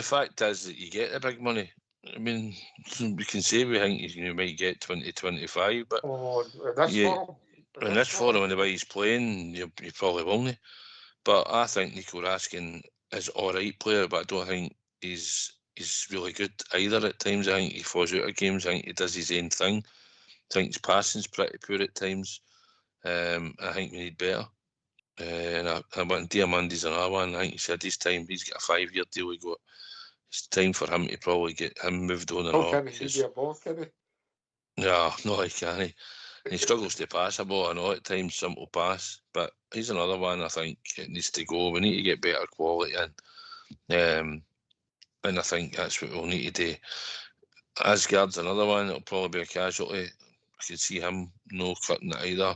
fact is that you get the big money, I mean, we can say we think you might get 20, 25, but in this form, and the way he's playing, you probably won't. But I think Nico Raskin is all right player, but I don't think he's really good either at times. I think he falls out of games. I think he does his own thing. I think his passing's pretty poor at times. I think we need better. And I want Diamandi's another one. I think he said his time. He's got a 5-year deal. It's time for him to probably get him moved on and off. Can he be a ball, can he? No, he can't. He struggles to pass a ball. I know at times simple pass, but he's another one I think it needs to go. We need to get better quality in. And I think that's what we'll need to do. Asgard's another one that'll probably be a casualty. I can see him no cutting it either.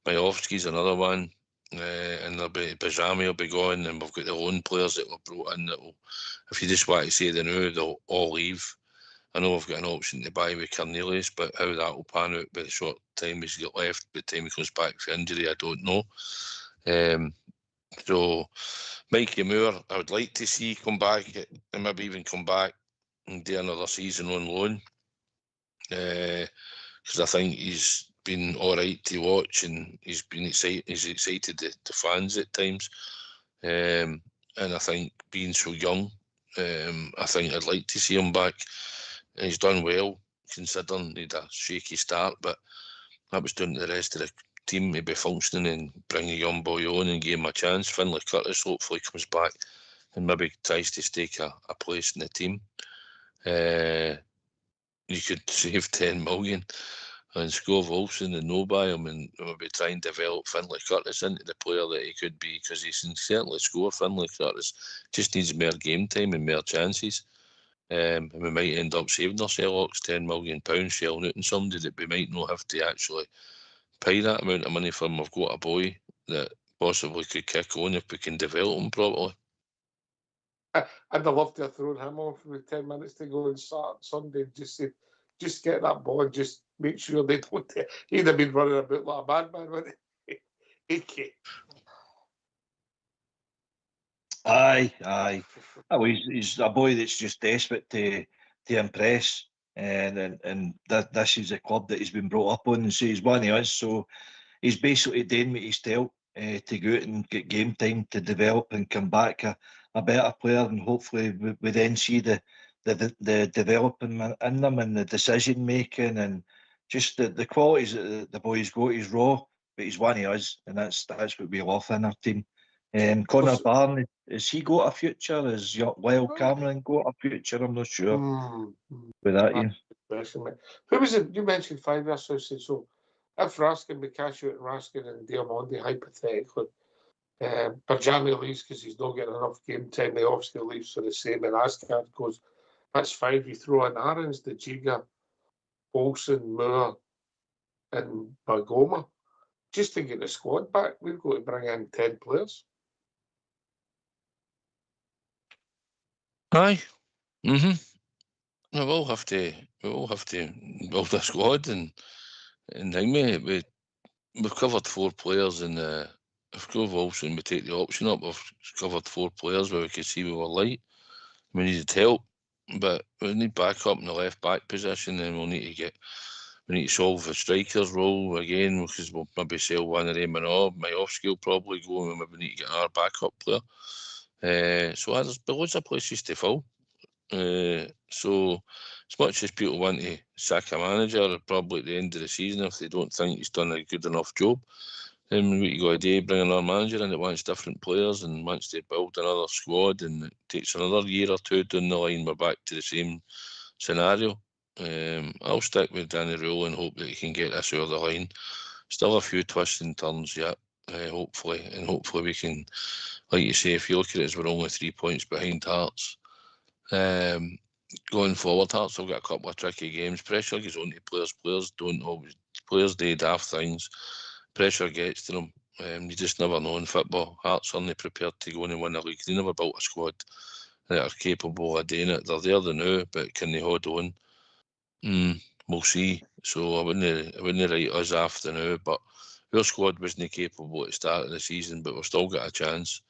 Majovski's another one. And there'll be Bajami will be gone, and we've got the loan players that were brought in that will, if you just want to say the now, they'll all leave. I know we've got an option to buy with Cornelius, but how that will pan out by the short time he's got left, by the time he comes back for injury, I don't know. So Mikey Moore, I would like to see come back and maybe even come back and do another season on loan, because I think he's been all right to watch, and he's excited the fans at times, and I think being so young, I think I'd like to see him back. And he's done well considering he had a shaky start, but that was down to the rest of the team to be functioning and bring a young boy on and give him a chance. Finlay Curtis hopefully comes back and maybe tries to stake a place in the team. You could save 10 million and Scove Olsen and no buy him, and maybe try and develop Finlay Curtis into the player that he could be, because he can certainly score. Finlay Curtis just needs more game time and more chances. And we might end up saving ourselves £10 million, selling out and somebody that we might not have to actually pay that amount of money for. We've got a boy that possibly could kick on if we can develop him properly. I'd love to have thrown him off with 10 minutes to go and start Sunday. Just get that ball and just make sure they don't. He'd have been running about like a madman, wouldn't he? Aye. Oh, he's a boy that's just desperate to impress, and this is a club that he's been brought up on, and so he's one of us. So he's basically doing what he's told to go out and get game time to develop and come back a better player, and hopefully we then see the development in them and the decision making and just the qualities that the boy's got. He's raw, but he's one of us, and that's what we love in our team. Connor Barnes, has he got a future? Has Lyle Cameron got a future? I'm not sure. With that, who was it? You mentioned 5 years, so if Raskin, we cash out Raskin and Diamandi, hypothetically, Bajami leaves because he's not getting enough game time, the Ofsky leaves for the same, and Asgard goes, that's 5. You throw in Aarons, the Jiga, Olsen, Moore, and Bagoma. Just to get the squad back, we've got to bring in 10 players. Aye. We will have to build a squad, and we've covered 4 players, and if Grove Olsen, we take the option up, we've covered 4 players where we could see we were light. We needed help. but we need backup in the left back position, and we need to solve the striker's role again, because we'll maybe sell one of them and all. My off-skill probably go, and maybe need to get our backup player. So there's loads of places to fill. So as much as people want to sack a manager, probably at the end of the season, if they don't think he's done a good enough job, then what you got to do, bring another manager in that wants different players and wants to build another squad, and it takes another year or two down the line, we're back to the same scenario. I'll stick with Danny Rule and hope that he can get this over the line. Still a few twists and turns yet, hopefully, and hopefully we can, like you say, if you look at it, as we're only 3 points behind Hearts. Going forward, Hearts have got a couple of tricky games. Pressure gets on to players. Players do daft things. Pressure gets to them. You just never know in football. Hearts aren't prepared to go and win a league. They never built a squad that are capable of doing it. They're there now, but can they hold on? We'll see. So I wouldn't write us after now, but our squad wasn't capable at the start of the season, but we've still got a chance.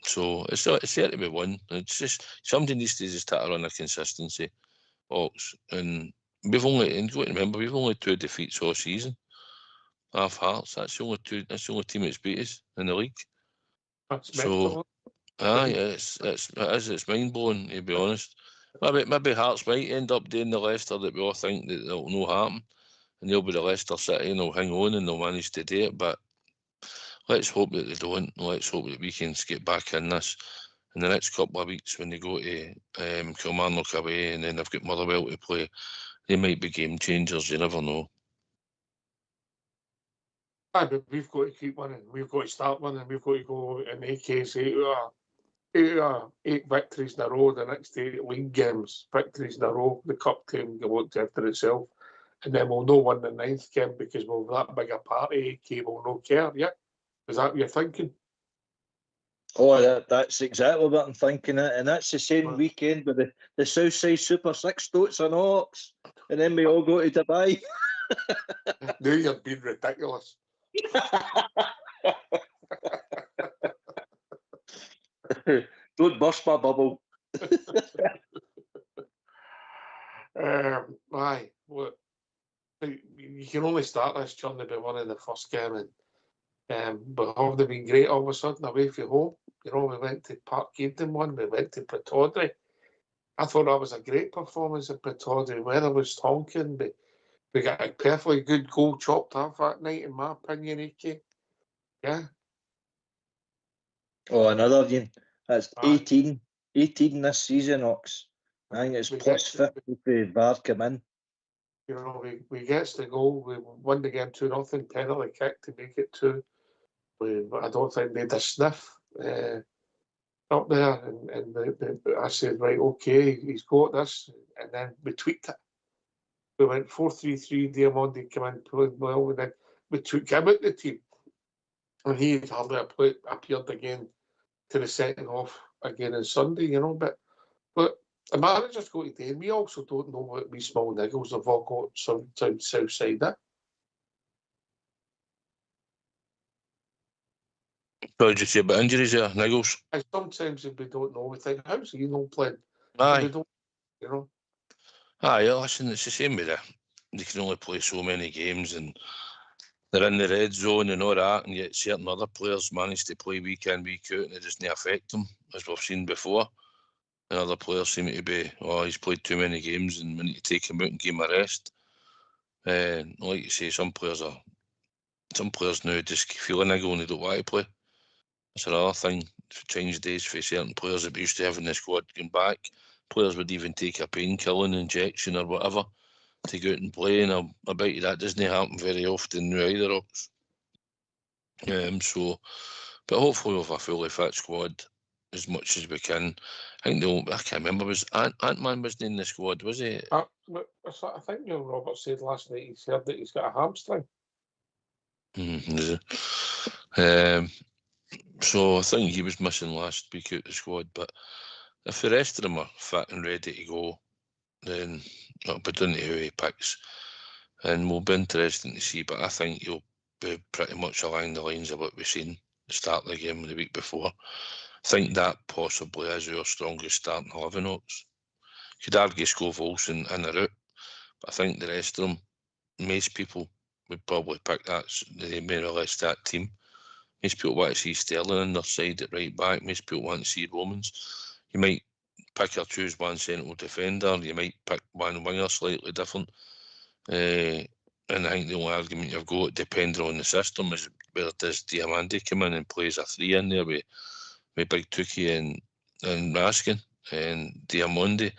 So it's there to be won. It's just something needs to just tatter on a consistency, Ox. And we've only 2 defeats all season. Half Hearts. That's the only team that's beat us in the league. That's So, it's mind blowing, to be honest. Maybe Hearts might end up doing the Leicester that we all think that will not happen, and they'll be the Leicester City and they'll hang on and they'll manage to do it. But let's hope that they don't. Let's hope that we can get back in this in the next couple of weeks when they go to Kilmarnock away, and then they've got Motherwell to play. They might be game changers. You never know. But we've got to keep winning. We've got to start winning. We've got to go in the case 8 victories in a row. The next 8 league games, victories in a row. The cup game looked after itself, and then we'll not win the 9th game because we'll have that big a party. AK will not care. Yeah, is that what you're thinking? Oh, that's exactly what I'm thinking. And that's the same weekend with the Southside Super 6 Stoats and Ox, and then we all go to Dubai. Now you're being ridiculous. Don't burst my bubble. Aye, well, you can only start this journey by winning the first game, but have they been great all of a sudden away from home? You know, we went to Parkhead and won. We went to Pretoria. I thought that was a great performance at Pretoria. Weather was honking, but we got a perfectly good goal chopped off that night, in my opinion, AK. Yeah. Oh, another game. That's 18 this season, Ox. I think it's plus 50 for VAR come in. You know, we gets the goal. We won the game 2-0, penalty kick to make it 2. I don't think they had a sniff up there. And I said, right, okay, he's got this. And then we tweaked it. We went 4-3-3. Diamondi came in, played well, and then we took him out the team. And he had hardly appeared again to the second half again on Sunday, you know. But the manager's got to do, and we also don't know what we small niggles have all got sometimes south side there. What did you say about injuries there, niggles? Sometimes if we don't know, we think, how's he not playing? Aye. We don't, you know. Aye, listen, it's the same with that. They can only play so many games, and they're in the red zone and all that, and yet certain other players manage to play week in, week out, and it doesn't affect them, as we've seen before. And other players seem to be, he's played too many games and we need to take him out and give him a rest. And like you say, some players now just feel a niggle and they don't want to play. That's another thing. Change days for certain players that we used to have in the squad going back. Players would even take a painkilling injection or whatever to go out and play, and I bet you that doesn't happen very often now either. But hopefully we'll have a fully fit squad as much as we can. I can't remember, was Ant-Man wasn't in the squad, was he? I think Robert said last night he's heard that he's got a hamstring. So I think he was missing last week out the squad, but if the rest of them are fit and ready to go, then it'll be down to who he picks, and will be interesting to see. But I think he'll be pretty much along the lines of what we've seen the start of the game the week before. I think that possibly is our strongest starting 11, Ox. could argue Scove Olsen in or out, but I think the rest of them, most people would probably pick that, they more or less that team. Most people want to see Sterling on their side at right back. Most people want to see Romans. You might pick or choose one central defender. You might pick one winger slightly different. And I think the only argument you've got, depending on the system, is whether does Diamandi come in and plays a 3 in there with Big Tukey and Raskin and Diamandi,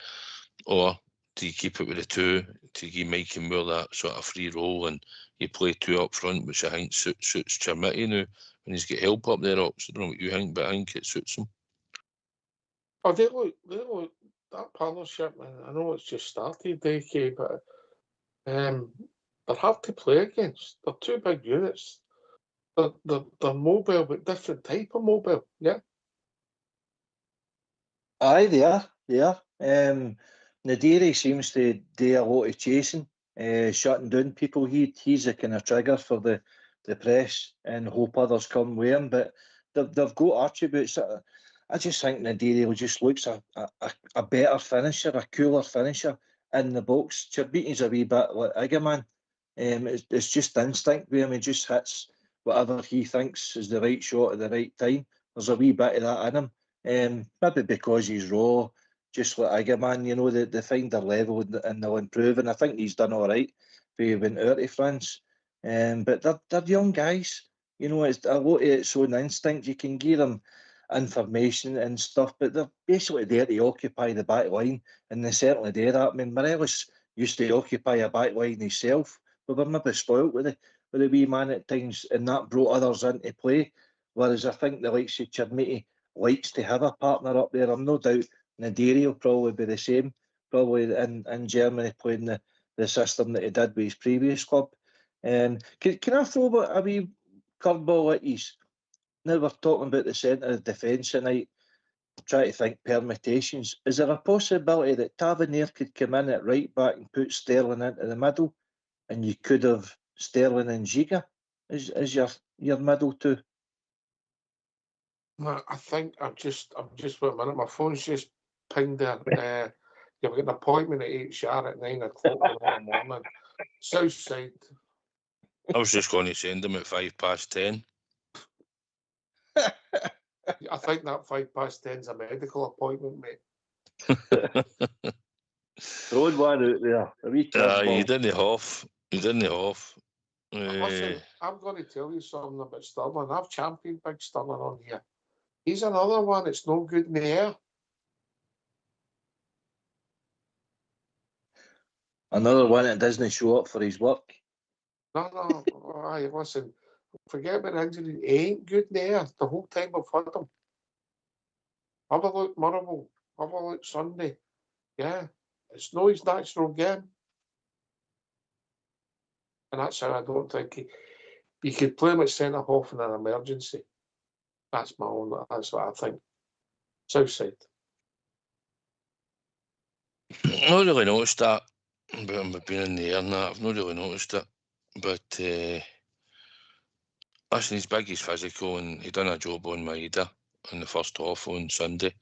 or do you keep it with the two to give Mikey Moore that sort of free role and you play 2 up front, which I think suits Chermiti now when he's got help up there. Ox. I don't know what you think, but I think it suits him. Oh, they look that partnership, man. I know it's just started, DK, but they're hard to play against. They're 2 big units. They're mobile, but different type of mobile. Yeah. Aye, they are. Nadiri seems to do a lot of chasing, shutting down people. He's a kind of trigger for the press and hope others come with him. But they've got attributes. I just think Nadiri just looks a better finisher, a cooler finisher in the box. Cherbiti's a wee bit like Igaman. It's just instinct with him. He just hits whatever he thinks is the right shot at the right time. There's a wee bit of that in him. Maybe because he's raw, just like Igaman, you know, they find their level and they'll improve. And I think he's done all right when he went out to France. But they're young guys. You know, it's a lot of its own instinct. You can give them information and stuff, but they're basically there to occupy the back line, and they certainly do that. I mean, Morelos used to occupy a back line himself, but we're maybe spoilt with the wee man at times, and that brought others into play. Whereas I think the likes of Chermiti likes to have a partner up there. I'm no doubt Nadiri will probably be the same, probably in Germany, playing the system that he did with his previous club. Can I throw a wee curveball at you? Now we're talking about the centre of defence tonight, try to think permutations. Is there a possibility that Tavernier could come in at right back and put Sterling into the middle, and you could have Sterling and Giga as your middle two? No, I think I'm just wait a minute. My phone's just pinged there. You've got an appointment at HR at 9 o'clock tomorrow morning. South side. I was just going to send him at 10:05. I think that 10:05 is a medical appointment, mate. Throwing one out there. A wee curveball. You didn't half. Listen, I'm going to tell you something about Sterling. I've championed Big Sterling on here. He's another one that's no good in the air. Another one that doesn't show up for his work. No. Aye, listen, forget about injury. He ain't good in the air the whole time I've had him. Have a look, Murrable. Have a look, Sunday. Yeah, it's no his natural game. And that's how I don't think he could play him at centre half in an emergency. That's that's what I think. Southside. I've not really noticed that, but I'm being in the air and that. I've not really noticed it. But listen, he's big, he's physical, and he done a job on Maeda in the first half on Sunday.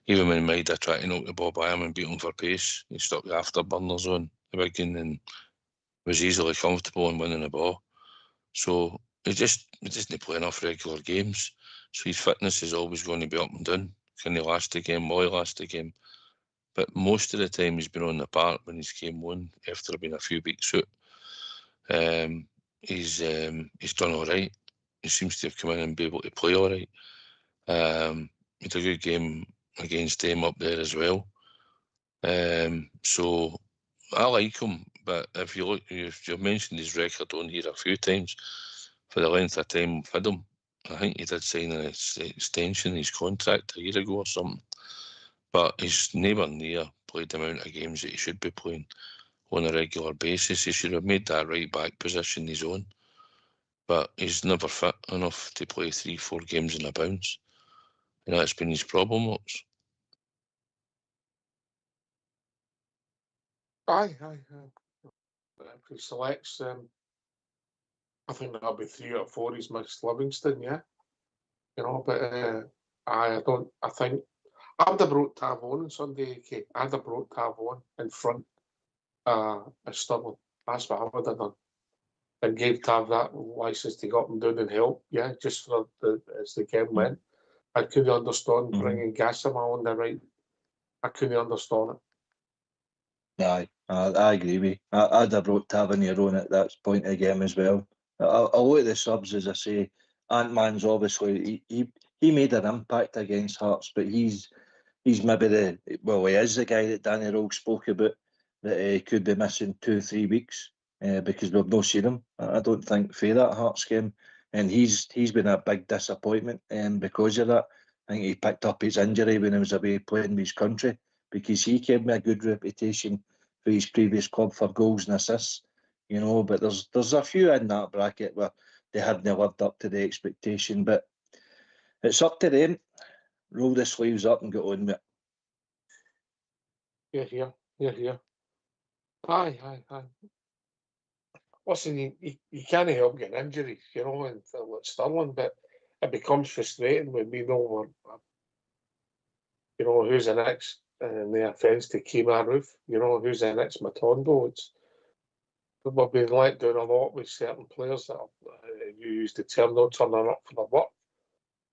Even when Maeda tried to knock the ball by him and beat him for pace, he stuck the afterburners on the beginning and was easily comfortable in winning the ball. So he just didn't play enough regular games. So his fitness is always going to be up and down. Can he last the game? Will he last the game? But most of the time he's been on the park when he's came on after being a few weeks out. He's done all right. He seems to have come in and be able to play all right. He had a good game against them up there as well. So I like him, but if you've mentioned his record on here a few times for the length of time we've had him, I think he did sign an extension in his contract a year ago or something. But he's nowhere near played the amount of games that he should be playing on a regular basis. He should have made that right back position his own. But he's never fit enough to play 3-4 games in a bounce. And that's been his problem, Ox. Aye. If he selects, I think that'll be 3 or 4. He's missed Livingston, yeah. You know, but I think I would have brought Tav on Sunday, okay? I'd have brought Tav on in front of Stirling. That's what I would have done. And gave Tav that license to go up and down and help, yeah, just for as the game went. I couldn't understand bringing Gassama on the right. I couldn't understand it. Aye, I agree with you. I'd have brought Tavernier on at that point of the game as well. A lot of the subs, as I say, Ant-Man's obviously, he made an impact against Hearts, but he's maybe he is the guy that Danny Rogue spoke about, that could be missing 2-3 weeks because we've not seen him. I don't think for that Hearts game, and he's been a big disappointment because of that. I think he picked up his injury when he was away playing with his country, because he gave me a good reputation for his previous club for goals and assists, you know. But there's a few in that bracket where they hadn't lived up to the expectation. But it's up to them. Roll the sleeves up and get on with it. Here. Aye. Listen, you can't help getting injuries, you know, and like Stirling, but it becomes frustrating when we know you know, who's the next, and the offence to Kemar Roof, you know, who's the next Matondo. We've been let down a lot with certain players that you use the term not turning up for the work.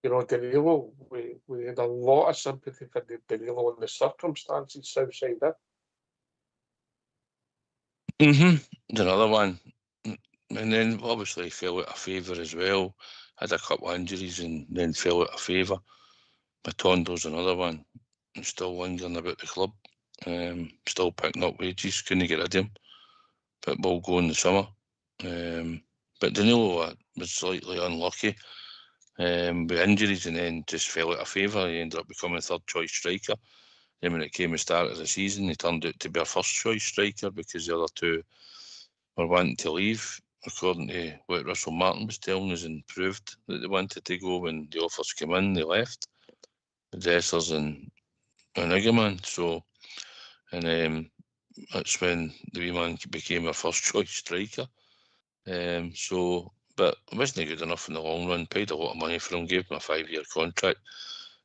You know, Danilo, we had a lot of sympathy for Danilo in the circumstances Southside did. There's another one. And then obviously fell out of favour as well. Had a couple of injuries and then fell out of favour. Matondo's another one. I'm still lingering about the club. Still picking up wages. Couldn't get rid of him. But we'll go in the summer. But Danilo was slightly unlucky with injuries and then just fell out of favour. He ended up becoming a third choice striker. Then when it came to the start of the season, he turned out to be our first choice striker because the other two were wanting to leave, according to what Russell Martin was telling us, and proved that they wanted to go. When the offers came in, they left. The Dressers and Iggerman. So, and that's when the wee man became our first choice striker. But it wasn't good enough in the long run. Paid a lot of money for him, gave him a 5-year contract,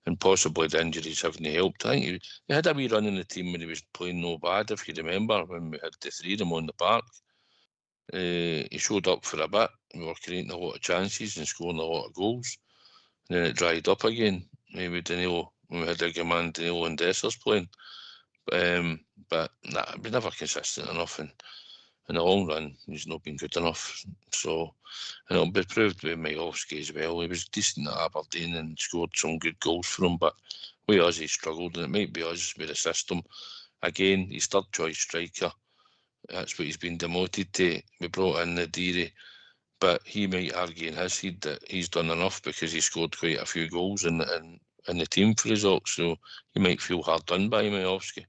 and possibly the injuries haven't helped. I think he had a wee run in the team when he was playing no bad, if you remember, when we had the three of them on the park. He showed up for a bit. We were creating a lot of chances and scoring a lot of goals. And then it dried up again. Maybe Danilo, when we had Iggerman, Danilo and Dessers playing. But we're never consistent enough, and in the long run, he's not been good enough. So, and it'll be proved with Majowski as well. He was decent at Aberdeen and scored some good goals for him, but with us, he struggled, and it might be us with the system. Again, he's third choice striker. That's what he's been demoted to. We brought in the Deary, but he might argue in his head that he's done enough because he scored quite a few goals in the team for results. So he might feel hard done by Majowski.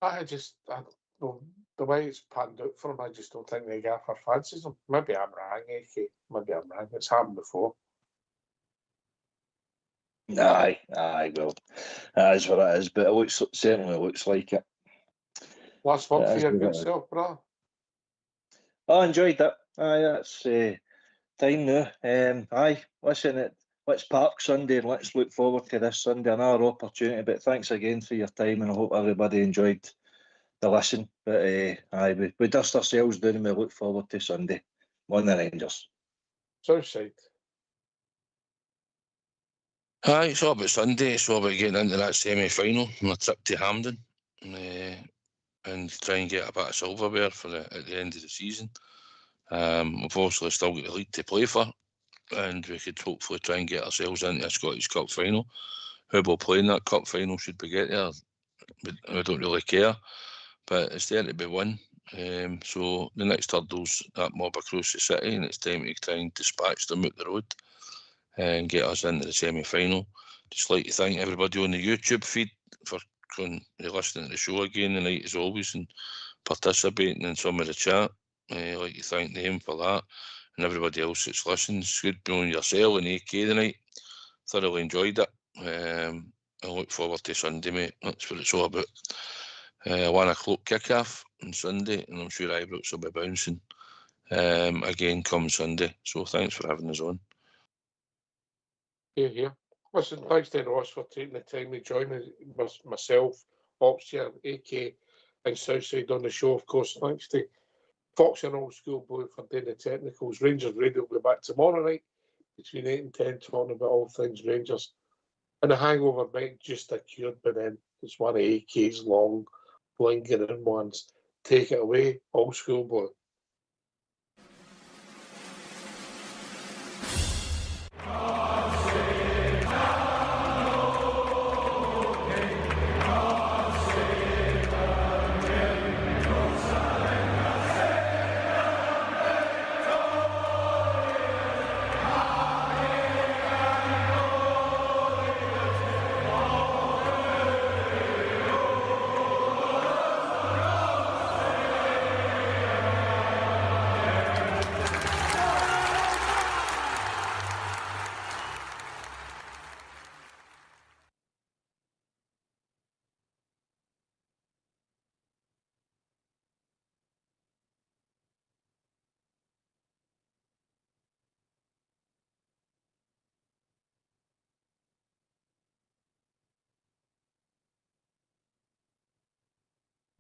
I don't know, the way it's panned out for him, I just don't think the gaffer fancies him. Maybe I'm wrong, Maybe I'm wrong. It's happened before. Aye, well, that is what it is, but it certainly looks like it. Last one for your good self, brother. I enjoyed that. Aye, that's time now. Aye, listen, let's park Sunday and let's look forward to this Sunday, another opportunity. But thanks again for your time, and I hope everybody enjoyed the listen. But aye, we dust ourselves down and we look forward to Sunday on the Rangers. Southside. Aye, it's all about Sunday. It's all about getting into that semi-final on a trip to Hampden, and try and get a bit of silverware at the end of the season. We've obviously still got the league to play for, and we could hopefully try and get ourselves into a Scottish Cup final. Who will play in that Cup final should we get there? I don't really care, but it's there to be won. So the next hurdle's that mob across the city, and it's time to try and dispatch them out the road and get us into the semi-final. Just like to thank everybody on the YouTube feed for listening to the show again tonight, as always, and participating in some of the chat. I'd like to thank them for that, and everybody else that's listened. It's good being on yourself and AK tonight. Thoroughly enjoyed it. I look forward to Sunday, mate. That's what it's all about. 1 o'clock kick-off on Sunday, and I'm sure Ibrox will be bouncing again come Sunday. So thanks for having us on. Here. Listen, thanks to Ross for taking the time to join us, myself, Oxford, AK, and Southside on the show, of course. Thanks to Fox and Old School Boy for doing the technicals. Rangers Radio will be back tomorrow night between 8 and 10, talking about all things Rangers. And the hangover might just have cured by then. It's one of AK's long, lingering ones. Take it away, Old School Boy.